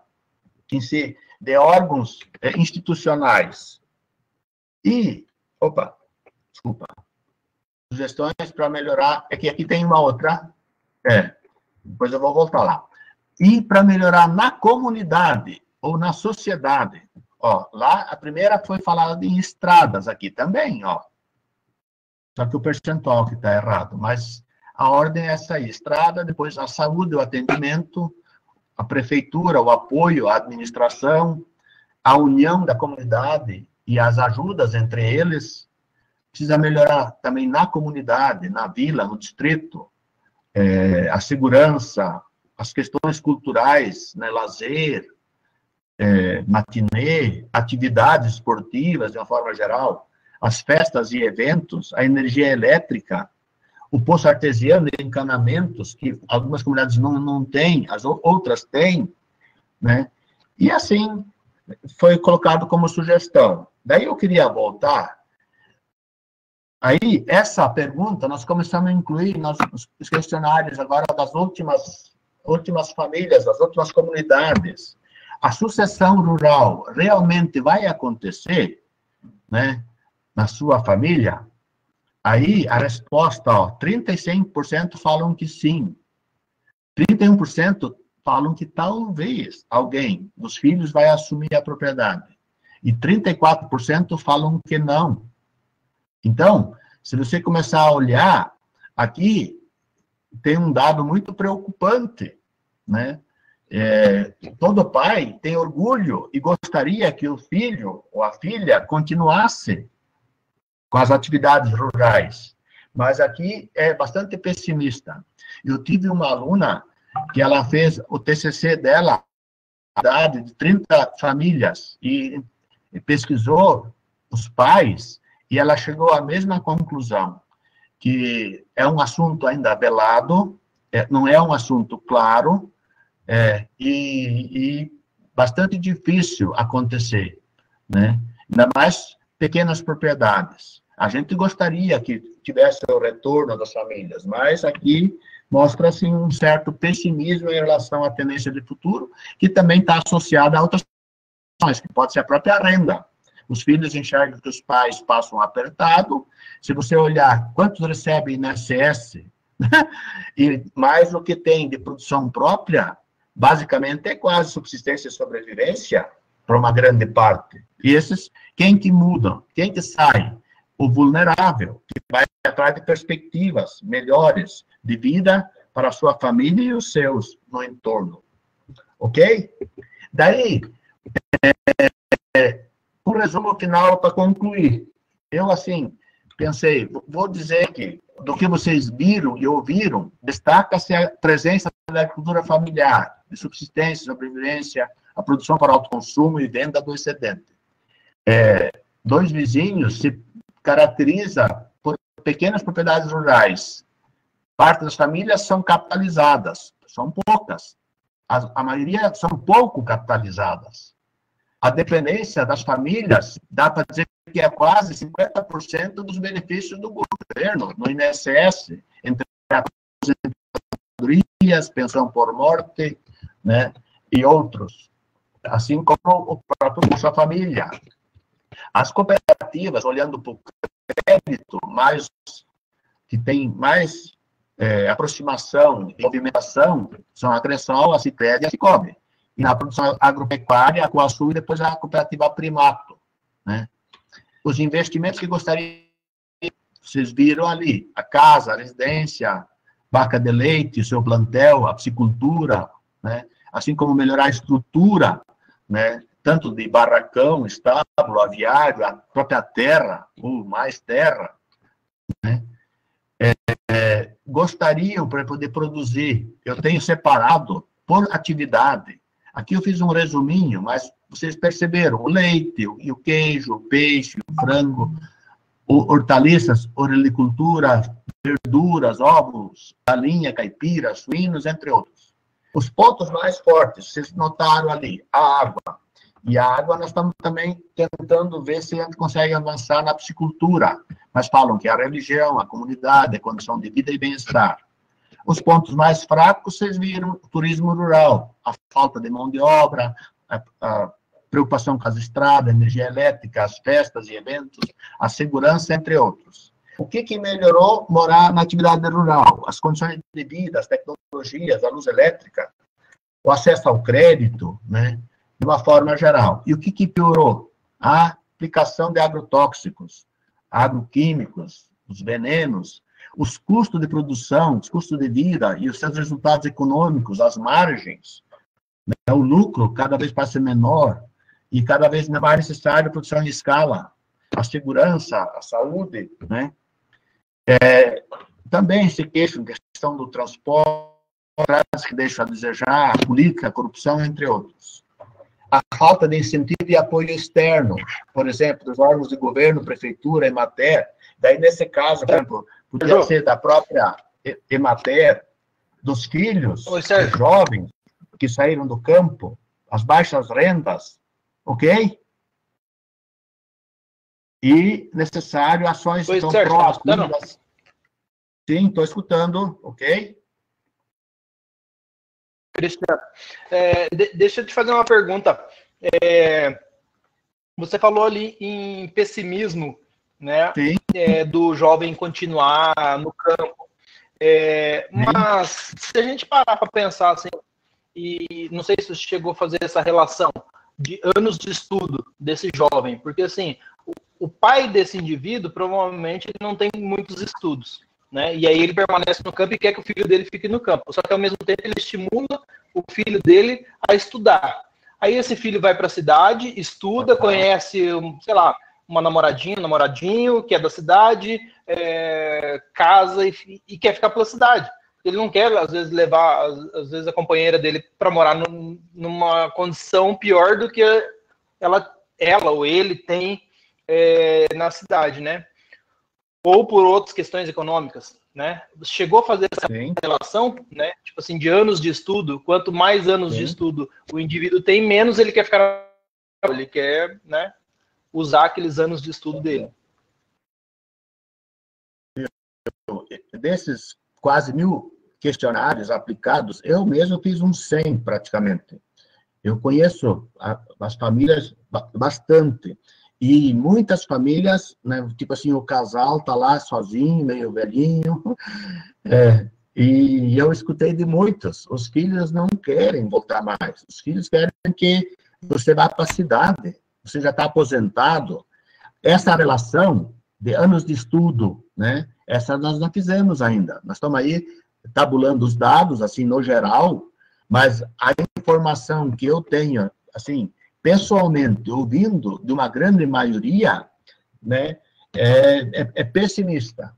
em si, de órgãos institucionais. E, sugestões para melhorar, é que aqui tem uma outra, depois eu vou voltar lá. E para melhorar na comunidade, ou na sociedade. Ó, lá, a primeira foi falada em estradas, aqui também, ó. Só que o percentual que está errado, mas a ordem é essa aí, estrada, depois a saúde, o atendimento, a prefeitura, o apoio, a administração, a união da comunidade e as ajudas entre eles. Precisa melhorar também na comunidade, na vila, no distrito, a segurança, as questões culturais, né, lazer, matinê, atividades esportivas, de uma forma geral, as festas e eventos, a energia elétrica, o poço artesiano e encanamentos, que algumas comunidades não têm, as outras têm, né? E assim, foi colocado como sugestão. Daí eu queria voltar. Aí, essa pergunta, nós começamos a incluir nos questionários agora das últimas famílias, das últimas comunidades. A sucessão rural realmente vai acontecer, né, na sua família? Aí, a resposta, ó, 35% falam que sim. 31% falam que talvez alguém dos filhos vai assumir a propriedade. E 34% falam que não. Então, se você começar a olhar, aqui tem um dado muito preocupante, né? Todo pai tem orgulho e gostaria que o filho ou a filha continuasse com as atividades rurais. Mas aqui é bastante pessimista. Eu tive uma aluna que ela fez o TCC dela, idade de 30 famílias, e pesquisou os pais, e ela chegou à mesma conclusão, que é um assunto ainda velado, não é um assunto claro, e bastante difícil acontecer, né? Ainda mais pequenas propriedades. A gente gostaria que tivesse o retorno das famílias, mas aqui mostra-se um certo pessimismo em relação à tendência de futuro, que também está associada a outras questões, que pode ser a própria renda. Os filhos enxergam que os pais passam apertado. Se você olhar quantos recebem INSS, e mais o que tem de produção própria, basicamente é quase subsistência e sobrevivência para uma grande parte. E esses, quem que muda? Quem que sai? O vulnerável, que vai atrás de perspectivas melhores de vida para a sua família e os seus no entorno. Ok? Daí, um resumo final para concluir. Eu, assim, pensei, vou dizer que, do que vocês viram e ouviram, destaca-se a presença da agricultura familiar, de subsistência, sobrevivência, a produção para autoconsumo e venda do excedente. Dois vizinhos se caracteriza por pequenas propriedades rurais. Parte das famílias são capitalizadas, são poucas. A maioria são pouco capitalizadas. A dependência das famílias, dá para dizer que é quase 50% dos benefícios do governo, no INSS, entre aposentadorias, pensão por morte, né, e outros. Assim como o próprio Bolsa Família. As cooperativas, olhando para o crédito, que tem mais aproximação e movimentação, são a Cressol, a Sicredi e a Cicobi. E na produção agropecuária, a Coasul e depois a cooperativa Primato, né? Os investimentos que gostaria, vocês viram ali, a casa, a residência, vaca de leite, seu plantel, a piscicultura, né? Assim como melhorar a estrutura, né? Tanto de barracão, estábulo, aviário, a própria terra, ou mais terra, né? Gostariam para poder produzir, eu tenho separado por atividade. Aqui eu fiz um resuminho, mas vocês perceberam, o leite, o queijo, o peixe, o frango, hortaliças, horticultura, verduras, ovos, galinha, caipira, suínos, entre outros. Os pontos mais fortes, vocês notaram ali, a água. E a água nós estamos também tentando ver se a gente consegue avançar na piscicultura. Mas falam que a religião, a comunidade, a condição de vida e bem-estar. Os pontos mais fracos, vocês viram, o turismo rural, a falta de mão de obra, a preocupação com as estradas, a energia elétrica, as festas e eventos, a segurança, entre outros. O que melhorou morar na atividade rural? As condições de vida, as tecnologias, a luz elétrica, o acesso ao crédito, né, de uma forma geral. E o que piorou? A aplicação de agrotóxicos, agroquímicos, os venenos, os custos de produção, os custos de vida e os seus resultados econômicos, as margens, né, o lucro cada vez passa a ser menor e cada vez mais necessário produção em escala, a segurança, a saúde, né? Também se queixam da questão do transporte, que deixa a desejar, a política, a corrupção, entre outros. A falta de incentivo e apoio externo, por exemplo, dos órgãos de governo, prefeitura, Emater, daí nesse caso, por exemplo, podia ser da própria Emater, dos filhos, dos jovens que saíram do campo, as baixas rendas, ok? E necessário ações que são proativas. Sim, estou escutando, ok? Cristiano, deixa eu te fazer uma pergunta. Você falou ali em pessimismo, né? Sim. do jovem continuar no campo. Mas se a gente parar para pensar assim, e não sei se você chegou a fazer essa relação de anos de estudo desse jovem, porque assim, o pai desse indivíduo provavelmente não tem muitos estudos, né? E aí ele permanece no campo e quer que o filho dele fique no campo. Só que ao mesmo tempo ele estimula o filho dele a estudar. Aí esse filho vai para a cidade, estuda, conhece, sei lá, uma namoradinha, um namoradinho que é da cidade, casa e quer ficar pela cidade. Ele não quer, às vezes, levar às vezes a companheira dele para morar numa condição pior do que ela ou ele tem na cidade, né? Ou por outras questões econômicas, né? Chegou a fazer essa relação, né? Tipo assim, de anos de estudo. Quanto mais anos de estudo o indivíduo tem, menos ele quer ficar, ele quer, né, usar aqueles anos de estudo dele. Desses quase 1000 questionários aplicados, eu mesmo fiz uns 100 praticamente. Eu conheço as famílias bastante. E muitas famílias, né, tipo assim, o casal tá lá sozinho, meio velhinho, e eu escutei de muitos, os filhos não querem voltar mais, os filhos querem que você vá para a cidade, você já está aposentado. Essa relação de anos de estudo, né, essa nós não fizemos ainda, nós estamos aí tabulando os dados, assim, no geral, mas a informação que eu tenho, assim, pessoalmente, ouvindo de uma grande maioria, né, é pessimista.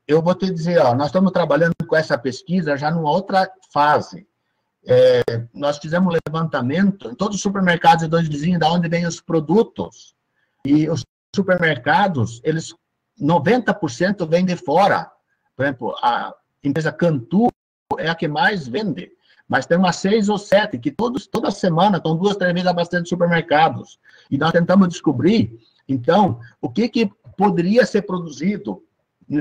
Eu vou te dizer, nós estamos trabalhando com essa pesquisa já numa outra fase. Nós fizemos um levantamento em todos os supermercados e dois vizinhos, de onde vêm os produtos. E os supermercados, 90% vêm de fora. Por exemplo, a empresa Cantu é a que mais vende. Mas tem umas 6 ou 7, que toda semana estão 2, 3 vezes bastante supermercados. E nós tentamos descobrir, então, o que poderia ser produzido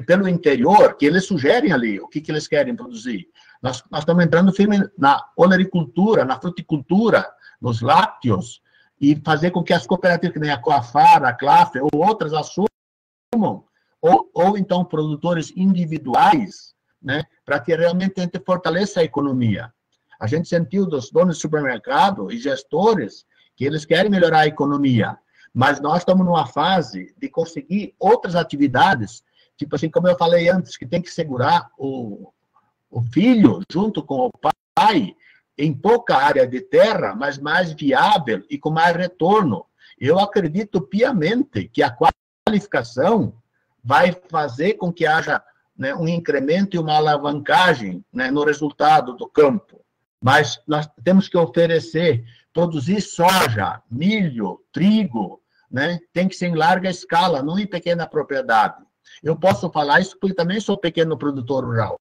pelo interior, que eles sugerem ali, o que eles querem produzir. Nós estamos entrando firme na olericultura, na fruticultura, nos lácteos, e fazer com que as cooperativas, que nem a Coafar, a Claf, ou outras, assumam, ou então produtores individuais, né, para que realmente a gente fortaleça a economia. A gente sentiu dos donos de supermercado e gestores que eles querem melhorar a economia, mas nós estamos numa fase de conseguir outras atividades, tipo assim, como eu falei antes, que tem que segurar o filho junto com o pai em pouca área de terra, mas mais viável e com mais retorno. Eu acredito piamente que a qualificação vai fazer com que haja, né, um incremento e uma alavancagem, né, no resultado do campo. Mas nós temos que oferecer, produzir soja, milho, trigo, né? Tem que ser em larga escala, não em pequena propriedade. Eu posso falar isso porque também sou pequeno produtor rural,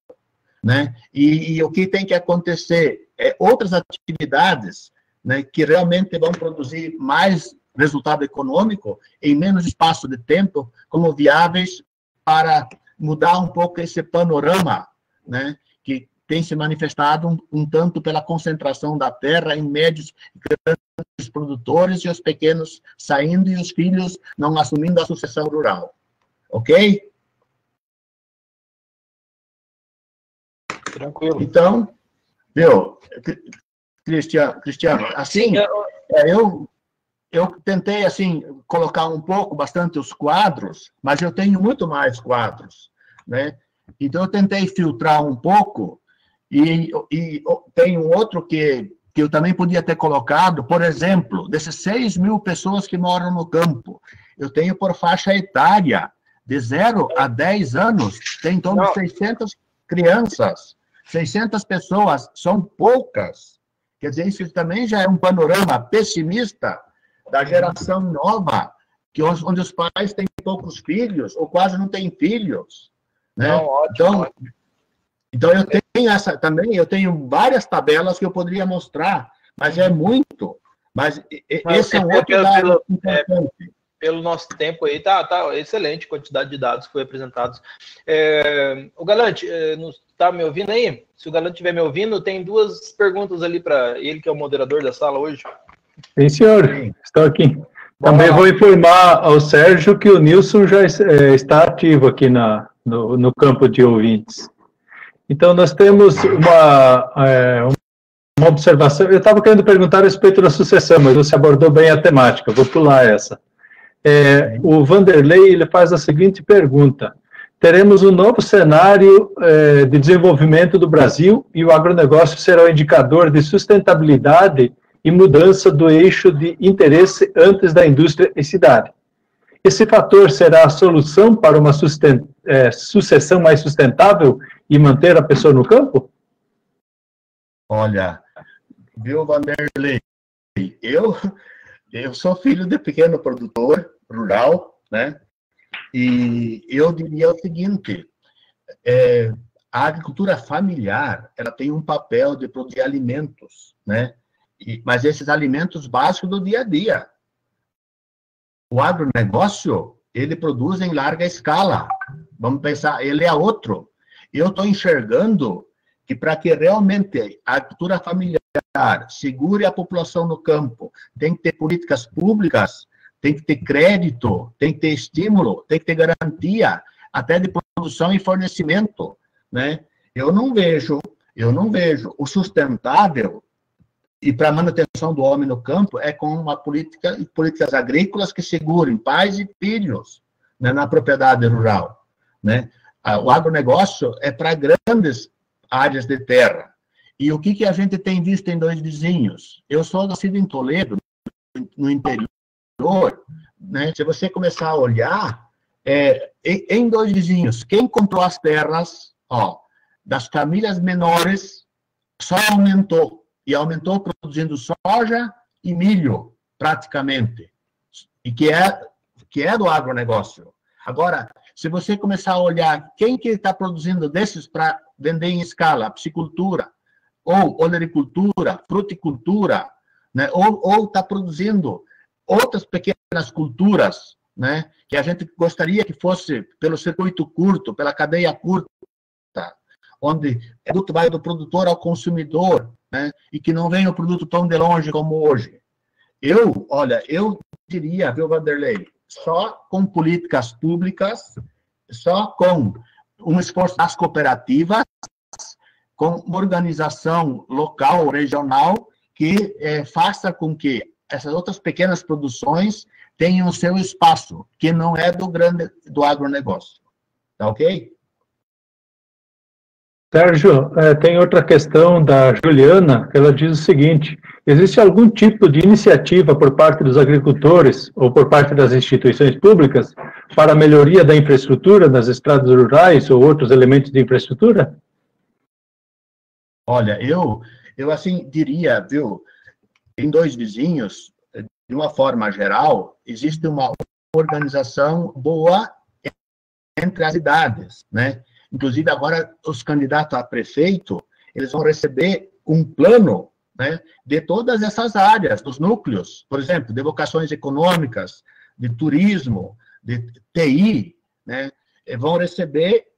né? E o que tem que acontecer é outras atividades, né, que realmente vão produzir mais resultado econômico em menos espaço de tempo, como viáveis para mudar um pouco esse panorama, né, que tem se manifestado um tanto pela concentração da terra em médios e grandes produtores e os pequenos saindo e os filhos não assumindo a sucessão rural. Ok? Tranquilo. Então, viu, Cristiano, assim, eu tentei, assim, colocar bastante os quadros, mas eu tenho muito mais quadros, né? Então, eu tentei filtrar um pouco. E tem um outro que eu também podia ter colocado, por exemplo, desses 6.000 pessoas que moram no campo, eu tenho por faixa etária, de 0 a 10 anos, tem em torno de 600 crianças, 600 pessoas, são poucas. Quer dizer, isso também já é um panorama pessimista da geração nova, onde os pais têm poucos filhos, ou quase não têm filhos. Né? Não, ótimo, Então, eu tenho várias tabelas que eu poderia mostrar, mas é muito. Mas esse é um outro dado importante. Pelo nosso tempo aí, tá excelente a quantidade de dados que foi apresentados. O Galante, tá me ouvindo aí? Se o Galante estiver me ouvindo, tem 2 perguntas ali para ele, que é o moderador da sala hoje. Sim, senhor. Estou aqui. Também vou informar ao Sérgio que o Nilson já está ativo aqui no campo de ouvintes. Então, nós temos uma observação. Eu estava querendo perguntar a respeito da sucessão, mas você abordou bem a temática, vou pular essa. O Vanderlei ele faz a seguinte pergunta: teremos um novo cenário de desenvolvimento do Brasil e o agronegócio será o indicador de sustentabilidade e mudança do eixo de interesse antes da indústria e cidade. Esse fator será a solução para uma sucessão mais sustentável e manter a pessoa no campo? Olha, viu, Vanderlei, eu sou filho de pequeno produtor rural, né? E eu diria o seguinte, a agricultura familiar, ela tem um papel de produzir alimentos, né? Mas esses alimentos básicos do dia a dia. O agronegócio, ele produz em larga escala. Vamos pensar, ele é outro. Eu estou enxergando que para que realmente a agricultura familiar segure a população no campo, tem que ter políticas públicas, tem que ter crédito, tem que ter estímulo, tem que ter garantia, até de produção e fornecimento, né? Eu não vejo o sustentável e para a manutenção do homem no campo é com uma políticas agrícolas que segurem pais e filhos, né, na propriedade rural, né? O agronegócio é para grandes áreas de terra. E o que a gente tem visto em Dois Vizinhos? Eu sou nascido em Toledo, no interior, né? Se você começar a olhar, em Dois Vizinhos, quem comprou as terras, das famílias menores, só aumentou. E aumentou produzindo soja e milho, praticamente. E que é do agronegócio. Agora, se você começar a olhar quem que está produzindo desses para vender em escala, piscicultura, ou olericultura, fruticultura, né? Ou está produzindo outras pequenas culturas, né? Que a gente gostaria que fosse pelo circuito curto, pela cadeia curta, onde o produto vai do produtor ao consumidor, né? E que não venha o produto tão de longe como hoje. Eu diria, viu, Vanderlei, só com políticas públicas, só com um esforço das cooperativas, com uma organização local, regional, que faça com que essas outras pequenas produções tenham o seu espaço, que não é do agronegócio. Tá ok? Sérgio, tem outra questão da Juliana, ela diz o seguinte: existe algum tipo de iniciativa por parte dos agricultores ou por parte das instituições públicas para a melhoria da infraestrutura nas estradas rurais ou outros elementos de infraestrutura? Olha, eu assim diria, viu, em Dois Vizinhos, de uma forma geral, existe uma organização boa entre as cidades, né? Inclusive, agora, os candidatos a prefeito, eles vão receber um plano, né, de todas essas áreas, dos núcleos, por exemplo, de vocações econômicas, de turismo, de TI, né, vão receber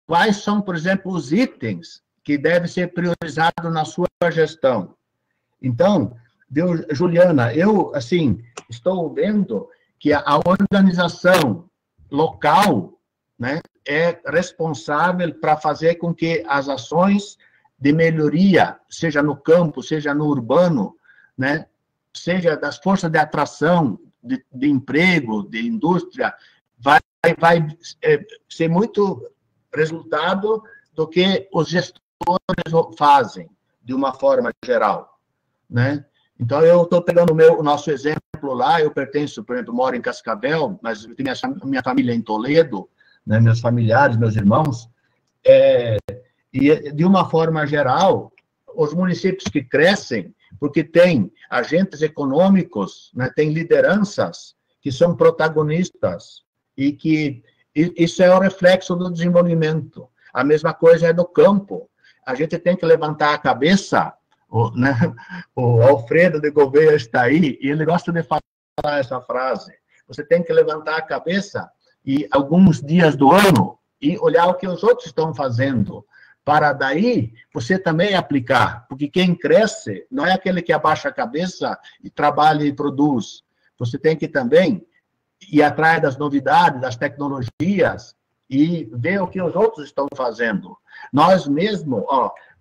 quais são, por exemplo, os itens que devem ser priorizados na sua gestão. Então, Juliana, eu, assim, estou vendo que a organização local, né, é responsável para fazer com que as ações de melhoria, seja no campo, seja no urbano, né, seja das forças de atração de emprego, de indústria, vai ser muito resultado do que os gestores fazem, de uma forma geral, né? Então, eu estou pegando o nosso exemplo lá, eu pertenço, por exemplo, moro em Cascavel, mas eu tenho minha família em Toledo, né, meus familiares, meus irmãos, e de uma forma geral, os municípios que crescem, porque tem agentes econômicos, né, tem lideranças que são protagonistas, e que isso é o reflexo do desenvolvimento. A mesma coisa é no campo. A gente tem que levantar a cabeça, né, o Alfredo de Gouveia está aí, e ele gosta de falar essa frase. Você tem que levantar a cabeça e alguns dias do ano e olhar o que os outros estão fazendo, para daí você também aplicar, porque quem cresce não é aquele que abaixa a cabeça e trabalha e produz. Você tem que também ir atrás das novidades, das tecnologias e ver o que os outros estão fazendo. Nós mesmo,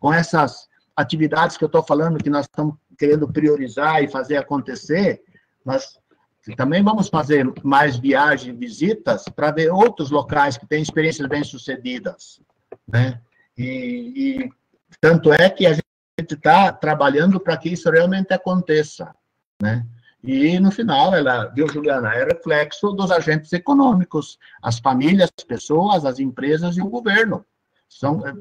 com essas atividades que eu estou falando, que nós estamos querendo priorizar e fazer acontecer, nós também vamos fazer mais viagens, visitas, para ver outros locais que têm experiências bem-sucedidas, né? E tanto é que a gente está trabalhando para que isso realmente aconteça, né? E, no final, viu, Juliana, é reflexo dos agentes econômicos, as famílias, as pessoas, as empresas e o governo.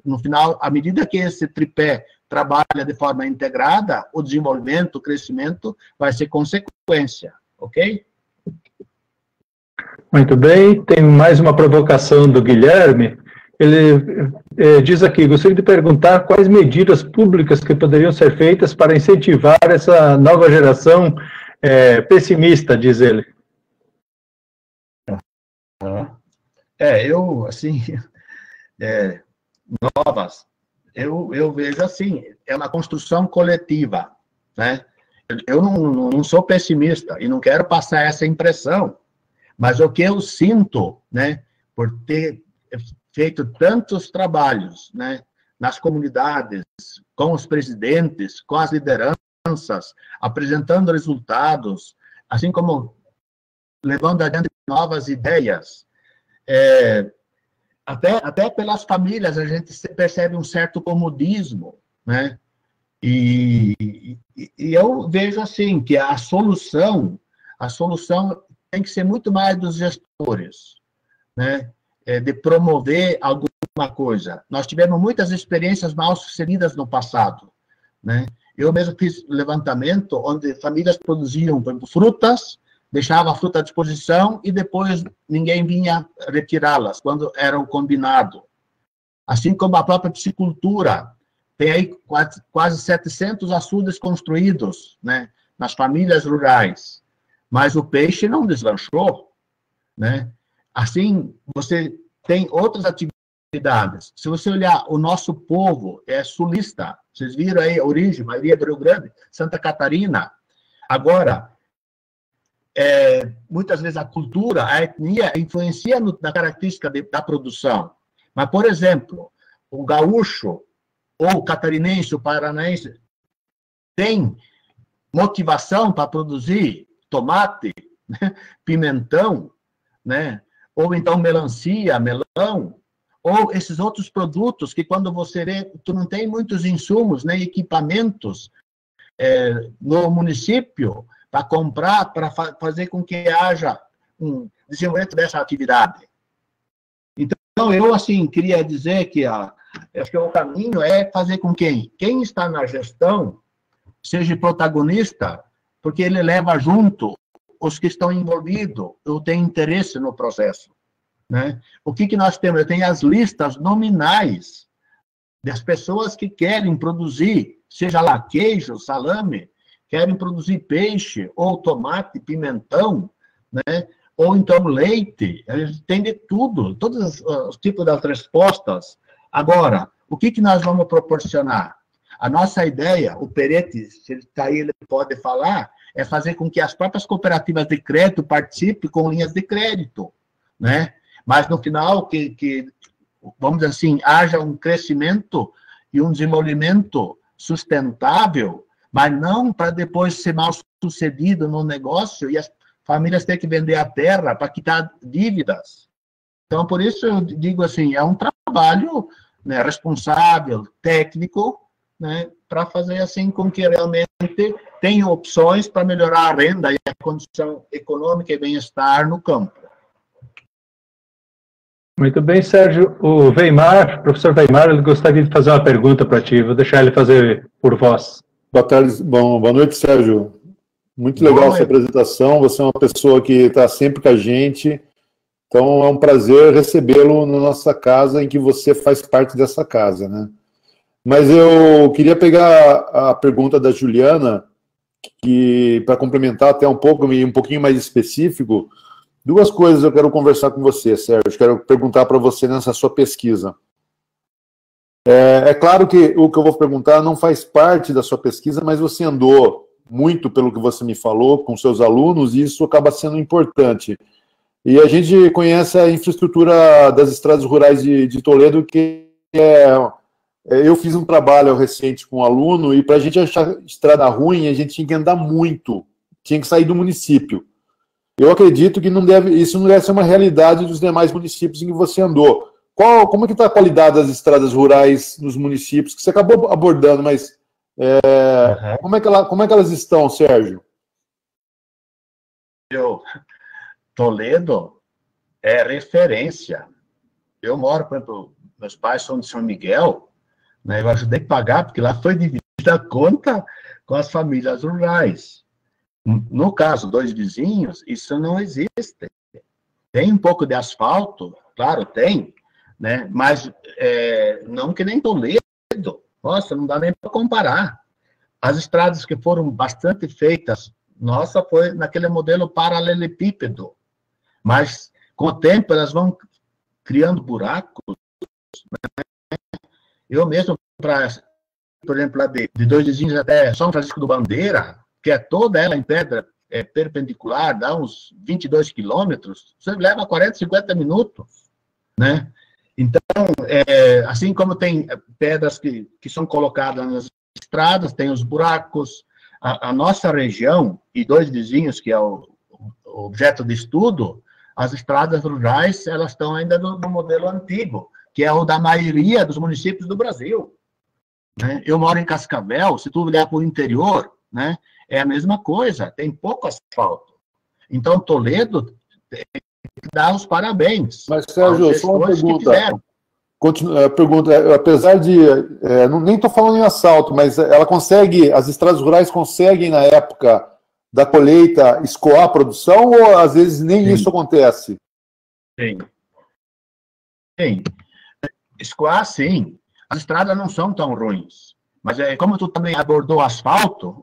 No final, à medida que esse tripé trabalha de forma integrada, o desenvolvimento, o crescimento vai ser consequência, ok? Muito bem, tem mais uma provocação do Guilherme. Ele diz aqui, gostaria de perguntar quais medidas públicas que poderiam ser feitas para incentivar essa nova geração pessimista, diz ele. Novas, eu vejo assim, é uma construção coletiva, né? Eu não sou pessimista e não quero passar essa impressão, mas o que eu sinto, né, por ter feito tantos trabalhos, né, nas comunidades, com os presidentes, com as lideranças, apresentando resultados, assim como levando adiante novas ideias, até pelas famílias a gente percebe um certo comodismo, né? E eu vejo assim que a solução tem que ser muito mais dos gestores, né? De promover alguma coisa. Nós tivemos muitas experiências mal sucedidas no passado, né? Eu mesmo fiz levantamento onde famílias produziam, por exemplo, frutas, deixava a fruta à disposição e depois ninguém vinha retirá-las, quando era o combinado. Assim como a própria piscicultura, tem aí quase 700 açudes construídos, né, nas famílias rurais, mas o peixe não deslanchou, né? Assim, você tem outras atividades. Se você olhar, o nosso povo é sulista, vocês viram aí a origem, maioria do Rio Grande, Santa Catarina. Agora, muitas vezes a cultura, a etnia, influencia na característica da produção. Mas, por exemplo, o gaúcho, ou o catarinense, o paranaense, tem motivação para produzir tomate, né, pimentão, né, ou então melancia, melão, ou esses outros produtos que, quando você vê, tu não tem muitos insumos, nem equipamentos no município, para comprar, para fazer com que haja um desenvolvimento dessa atividade. Então, eu, assim, queria dizer que acho que o caminho é fazer com que quem está na gestão seja protagonista, porque ele leva junto os que estão envolvidos, ou têm interesse no processo, né? O que nós temos? Eu tenho as listas nominais das pessoas que querem produzir, seja lá queijo, salame, querem produzir peixe, ou tomate, pimentão, né? Ou então leite, a gente tem de tudo, todos os tipos das respostas. Agora, o que nós vamos proporcionar? A nossa ideia, o Peretti, se ele está aí, ele pode falar, é fazer com que as próprias cooperativas de crédito participem com linhas de crédito, né? Mas, no final, que vamos dizer assim, haja um crescimento e um desenvolvimento sustentável, mas não para depois ser mal sucedido no negócio e as famílias terem que vender a terra para quitar dívidas. Então, por isso eu digo assim, é um trabalho, né, responsável, técnico, né, para fazer assim com que realmente tenham opções para melhorar a renda e a condição econômica e bem-estar no campo. Muito bem, Sérgio. O Weimar, professor Weimar, ele gostaria de fazer uma pergunta para ti. Vou deixar ele fazer por voz. Boa tarde, boa noite, Sérgio. Muito legal a sua apresentação. Você é uma pessoa que está sempre com a gente. Então, é um prazer recebê-lo na nossa casa, em que você faz parte dessa casa, né? Mas eu queria pegar a pergunta da Juliana, que, para complementar até um pouquinho mais específico, duas coisas eu quero conversar com você, Sérgio. Quero perguntar para você nessa sua pesquisa. É claro que o que eu vou perguntar não faz parte da sua pesquisa, mas você andou muito, pelo que você me falou, com seus alunos, e isso acaba sendo importante. E a gente conhece a infraestrutura das estradas rurais de Toledo, que eu fiz um trabalho recente com um aluno, e para a gente achar estrada ruim, a gente tinha que andar muito, tinha que sair do município. Eu acredito que isso não deve ser uma realidade dos demais municípios em que você andou. Como é que está a qualidade das estradas rurais nos municípios, que você acabou abordando, mas como é que elas estão, Sérgio? Toledo é referência. Eu moro, por exemplo, meus pais são de São Miguel, né, eu ajudei a pagar, porque lá foi dividida a conta com as famílias rurais. No caso, dois vizinhos, isso não existe. Tem um pouco de asfalto, claro, tem, né? Mas não que nem Toledo. Nossa, não dá nem para comparar. As estradas que foram bastante feitas, nossa, foi naquele modelo paralelepípedo. Mas, com o tempo, elas vão criando buracos. Né? Eu mesmo, por exemplo, lá de Dois Vizinhos até São Francisco do Bandeira, que é toda ela em pedra perpendicular, dá uns 22 quilômetros, você leva 40, 50 minutos, né? Então, assim como tem pedras que são colocadas nas estradas, tem os buracos, a nossa região, e Dois Vizinhos, que é o objeto de estudo, as estradas rurais, elas estão ainda no modelo antigo, que é o da maioria dos municípios do Brasil. Né? Eu moro em Cascavel, se tu olhar para o interior, né, é a mesma coisa, tem pouco asfalto. Então, Toledo dá os parabéns. Mas, Sérgio, só uma pergunta. Apesar de... nem estou falando em assalto, mas as estradas rurais conseguem, na época da colheita, escoar a produção, ou às vezes nem isso acontece? Sim. Escoar, sim. As estradas não são tão ruins. Mas como tu também abordou asfalto,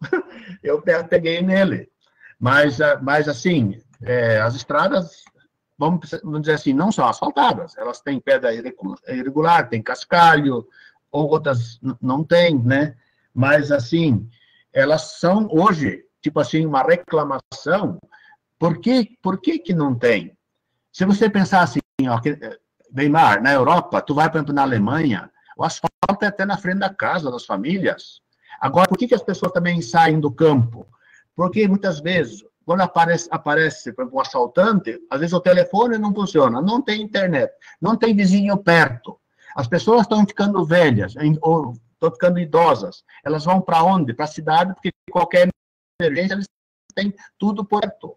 eu peguei nele. Mas assim, as estradas, vamos dizer assim, não são asfaltadas. Elas têm pedra irregular, tem cascalho, ou outras não tem, né? Mas, assim, elas são, hoje, tipo assim, uma reclamação. Por que não tem? Se você pensar assim, ó, Neymar, na Europa, tu vai, por exemplo, na Alemanha, o asfalto é até na frente da casa das famílias. Agora, por que as pessoas também saem do campo? Porque, muitas vezes, quando aparece por exemplo, um assaltante, às vezes o telefone não funciona, não tem internet, não tem vizinho perto. As pessoas estão ficando velhas, ou estão ficando idosas. Elas vão para onde? Para a cidade, porque qualquer emergência, eles têm tudo perto.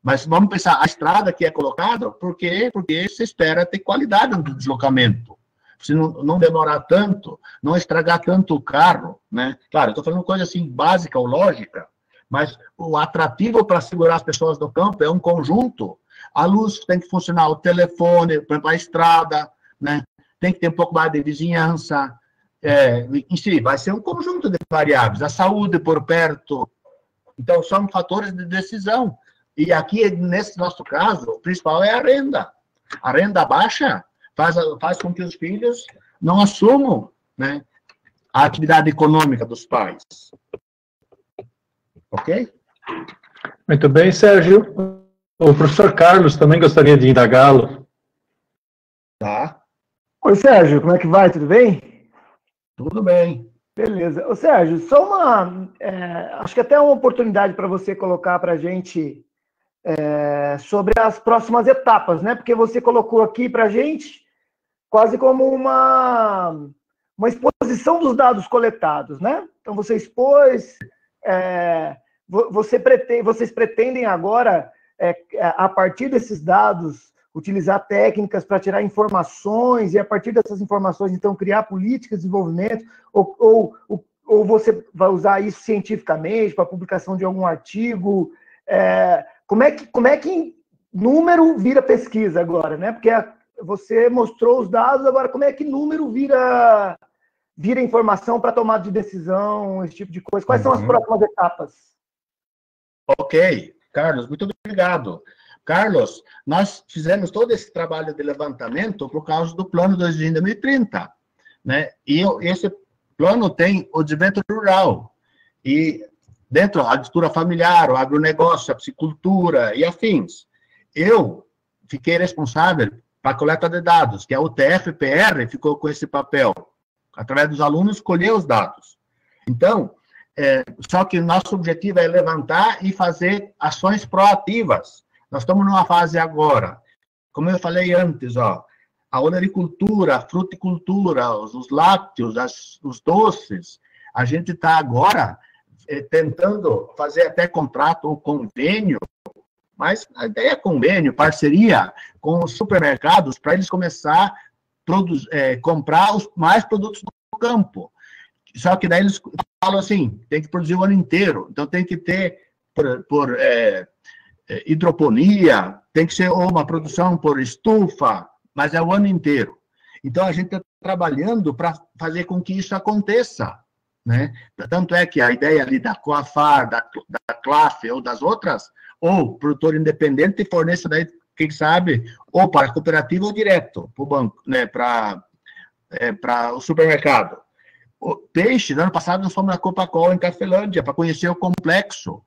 Mas vamos pensar, a estrada que é colocada, por quê? Porque se espera ter qualidade no deslocamento. Se não demorar tanto, não estragar tanto o carro, né? Claro, eu estou falando coisa assim básica ou lógica, mas o atrativo para segurar as pessoas do campo é um conjunto. A luz tem que funcionar, o telefone, por exemplo, a estrada, né? Tem que ter um pouco mais de vizinhança. Em si, vai ser um conjunto de variáveis. A saúde por perto. Então, são fatores de decisão. E aqui, nesse nosso caso, o principal é a renda. A renda baixa faz com que os filhos não assumam, né, a atividade econômica dos pais. Ok? Muito bem, Sérgio. O professor Carlos também gostaria de indagá-lo. Tá. Oi, Sérgio, como é que vai? Tudo bem? Tudo bem. Beleza. Ô, Sérgio, só acho que até uma oportunidade para você colocar para a gente sobre as próximas etapas, né? Porque você colocou aqui para a gente quase como uma exposição dos dados coletados, né? Então, você expôs, vocês pretendem agora, a partir desses dados, utilizar técnicas para tirar informações e, a partir dessas informações, então, criar políticas de desenvolvimento, ou você vai usar isso cientificamente para publicação de algum artigo? Como é que número vira pesquisa agora, né? Porque você mostrou os dados, agora como é que número vira informação para tomada de decisão, esse tipo de coisa? Quais são as próximas etapas? Ok, Carlos, muito obrigado. Carlos, nós fizemos todo esse trabalho de levantamento por causa do Plano 2030. né? E esse plano tem o desenvolvimento rural, e dentro da agricultura familiar, o agronegócio, a piscicultura e afins. Eu fiquei responsável para a coleta de dados, que a UTF-PR ficou com esse papel, através dos alunos, escolher os dados. Então, só que o nosso objetivo é levantar e fazer ações proativas. Nós estamos numa fase agora, como eu falei antes, ó, a olericultura, a fruticultura, os lácteos, os doces, a gente está agora tentando fazer até contrato ou convênio, mas a ideia é convênio, parceria com os supermercados para eles começar a comprar mais produtos do campo. Só que daí eles falam assim, tem que produzir o ano inteiro, então tem que ter por hidroponia, tem que ser uma produção por estufa, mas é o ano inteiro. Então a gente está trabalhando para fazer com que isso aconteça, né? Tanto é que a ideia ali da Coafar, da CLAF ou das outras, ou produtor independente forneça daí, quem sabe, ou para a cooperativa ou direto para o banco, né? Para o supermercado. O peixe, no ano passado, nós fomos na Copacol, em Cafelândia, para conhecer o complexo.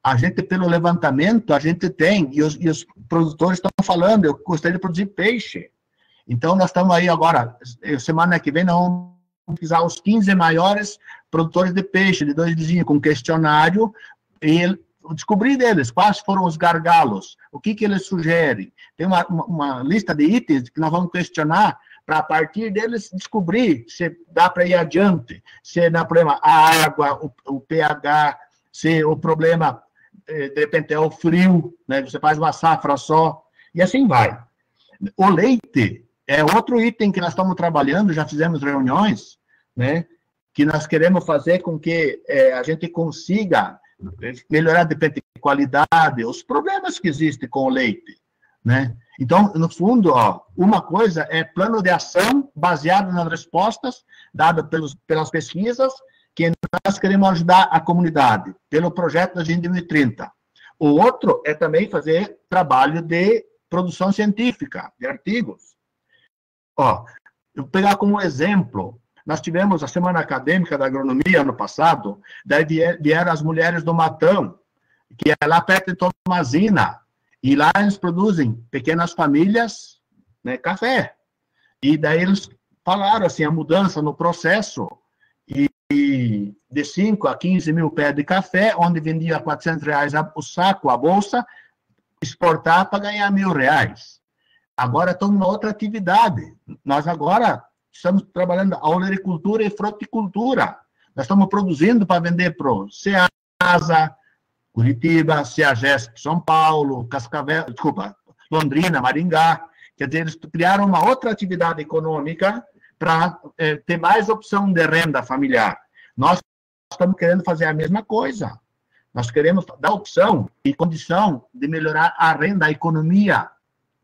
A gente, pelo levantamento, a gente tem, e os produtores estão falando, eu gostaria de produzir peixe. Então, nós estamos aí agora, semana que vem, nós vamos pesquisar os 15 maiores produtores de peixe, de 2 vizinhos, com questionário, e descobrir deles quais foram os gargalos, o que eles sugerem. Tem uma lista de itens que nós vamos questionar, para a partir deles descobrir se dá para ir adiante, se dá problema a água, o pH, se o problema, de repente, é o frio, né? Você faz uma safra só, e assim vai. O leite é outro item que nós estamos trabalhando, já fizemos reuniões, né? Que nós queremos fazer com que a gente consiga melhorar, de repente, a qualidade, os problemas que existem com o leite, né? Então, no fundo, ó, uma coisa é plano de ação baseado nas respostas dadas pelas pesquisas que nós queremos ajudar a comunidade, pelo projeto da Agenda 2030. O outro é também fazer trabalho de produção científica, de artigos. Ó, eu vou pegar como exemplo, nós tivemos a Semana Acadêmica da Agronomia ano passado, daí vieram as mulheres do Matão, que é lá perto de Tomazina, e lá eles produzem pequenas famílias, né, café. E daí eles falaram assim, a mudança no processo, e de 5 a 15 mil pés de café, onde vendia R$400 o saco, a bolsa, exportar para ganhar R$1.000. Agora estamos numa outra atividade. Nós agora estamos trabalhando a olericultura e fruticultura. Nós estamos produzindo para vender para o Ceasa, Curitiba, Ceagesp, São Paulo, Cascavel, desculpa, Londrina, Maringá. Quer dizer, eles criaram uma outra atividade econômica para ter mais opção de renda familiar. Nós estamos querendo fazer a mesma coisa. Nós queremos dar opção e condição de melhorar a renda, a economia,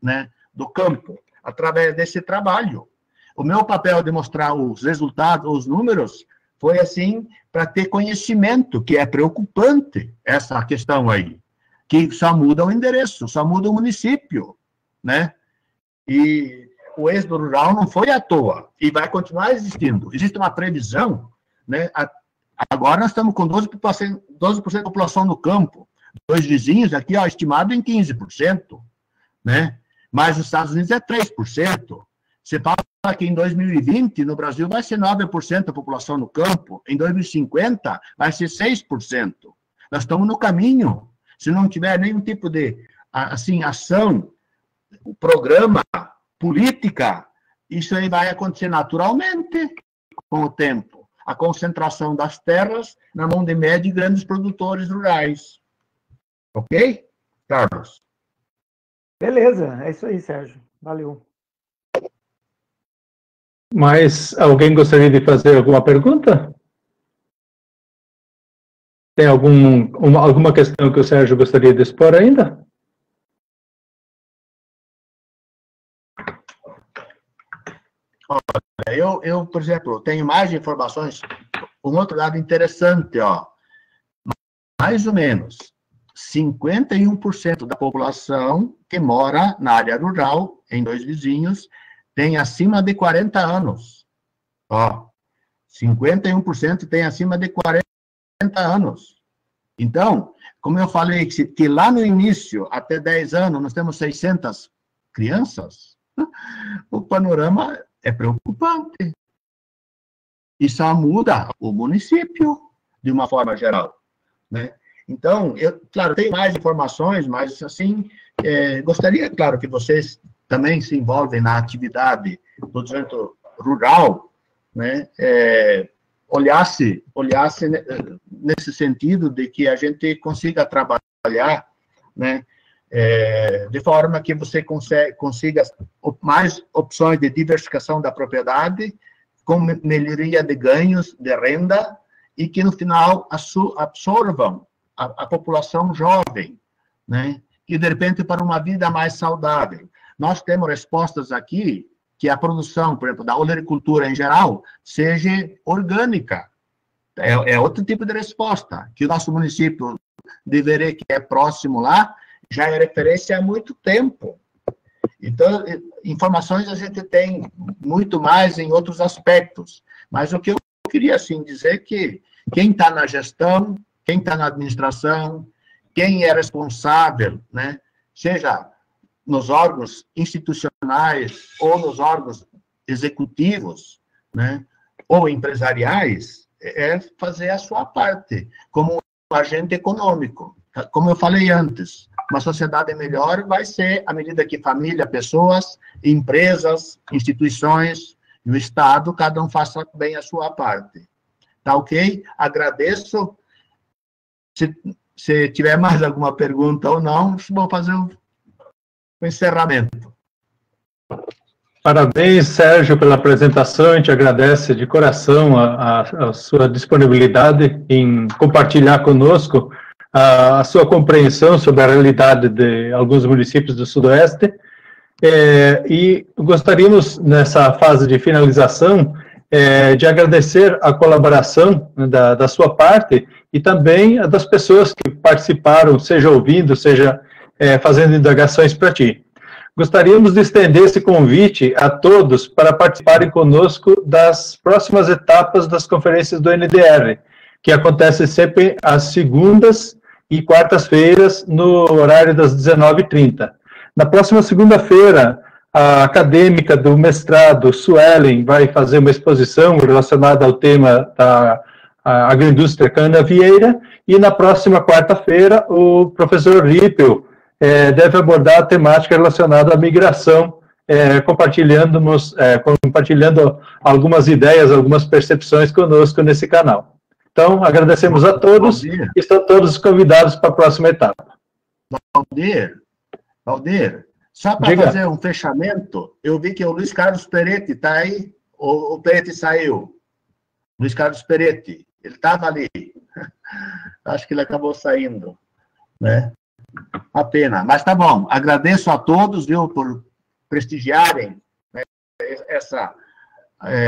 né, do campo, através desse trabalho. O meu papel de mostrar os resultados, os números, foi assim, para ter conhecimento, que é preocupante essa questão aí, que só muda o endereço, só muda o município, né? E o êxodo rural não foi à toa, e vai continuar existindo. Existe uma previsão, né? Agora nós estamos com 12% da população no campo, 2 vizinhos aqui, ó, estimado em 15%, né? Mas nos Estados Unidos é 3%. Você fala que em 2020, no Brasil, vai ser 9% da população no campo. Em 2050, vai ser 6%. Nós estamos no caminho. Se não tiver nenhum tipo de assim, ação, programa, política, isso aí vai acontecer naturalmente com o tempo. A concentração das terras na mão de médios e grandes produtores rurais. Ok, Carlos? Beleza, é isso aí, Sérgio. Valeu. Mas alguém gostaria de fazer alguma pergunta? Tem alguma questão que o Sérgio gostaria de expor ainda? Olha, eu, por exemplo, tenho mais informações. Um outro dado interessante, ó. Mais ou menos 51% da população que mora na área rural, em 2 vizinhos, tem acima de 40 anos. Ó, 51% tem acima de 40 anos. Então, como eu falei, que lá no início, até 10 anos, nós temos 600 crianças, o panorama é preocupante. E só muda o município, de uma forma geral, né? Então, claro, tem mais informações, mas, assim, gostaria, claro, que vocês também se envolvem na atividade do desenvolvimento rural, né? Olhasse nesse sentido de que a gente consiga trabalhar, né? De forma que você consiga mais opções de diversificação da propriedade, com melhoria de ganhos de renda, e que, no final, absorvam a população jovem, né? E, de repente, para uma vida mais saudável. Nós temos respostas aqui que a produção, por exemplo, da olericultura em geral, seja orgânica. É outro tipo de resposta, que o nosso município de Verê, que é próximo lá, já é referência há muito tempo. Então, informações a gente tem muito mais em outros aspectos. Mas o que eu queria, assim, dizer é que quem está na gestão, quem está na administração, quem é responsável, né, seja nos órgãos institucionais ou nos órgãos executivos, né, ou empresariais, é fazer a sua parte como agente econômico. Como eu falei antes, uma sociedade melhor vai ser à medida que família, pessoas, empresas, instituições e o Estado, cada um faça bem a sua parte. Tá ok? Agradeço. Se tiver mais alguma pergunta ou não, vou fazer o encerramento. Parabéns, Sérgio, pela apresentação. A gente agradece de coração a sua disponibilidade em compartilhar conosco a sua compreensão sobre a realidade de alguns municípios do Sudoeste. E gostaríamos, nessa fase de finalização, de agradecer a colaboração da sua parte e também a das pessoas que participaram, seja ouvindo, seja fazendo indagações para ti. Gostaríamos de estender esse convite a todos para participarem conosco das próximas etapas das conferências do NDR, que acontecem sempre às segundas e quartas-feiras, no horário das 19h30. Na próxima segunda-feira, a acadêmica do mestrado, Suelen, vai fazer uma exposição relacionada ao tema da agroindústria cana-vieira, e na próxima quarta-feira, o professor Rippel deve abordar a temática relacionada à migração, compartilhando algumas ideias, algumas percepções conosco nesse canal. Então, agradecemos a todos e estão todos convidados para a próxima etapa. Valdir, só para fazer um fechamento, eu vi que o Luiz Carlos Peretti está aí, o Peretti saiu. Luiz Carlos Peretti, ele estava ali. Acho que ele acabou saindo, né? A pena, mas tá bom. Agradeço a todos, viu, por prestigiarem, né, essa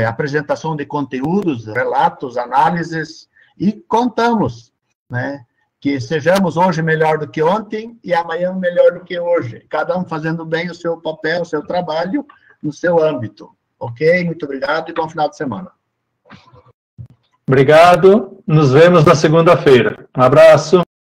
apresentação de conteúdos, relatos, análises, e contamos, né, que sejamos hoje melhor do que ontem e amanhã melhor do que hoje. Cada um fazendo bem o seu papel, o seu trabalho, no seu âmbito. Ok? Muito obrigado e bom final de semana. Obrigado. Nos vemos na segunda-feira. Um abraço.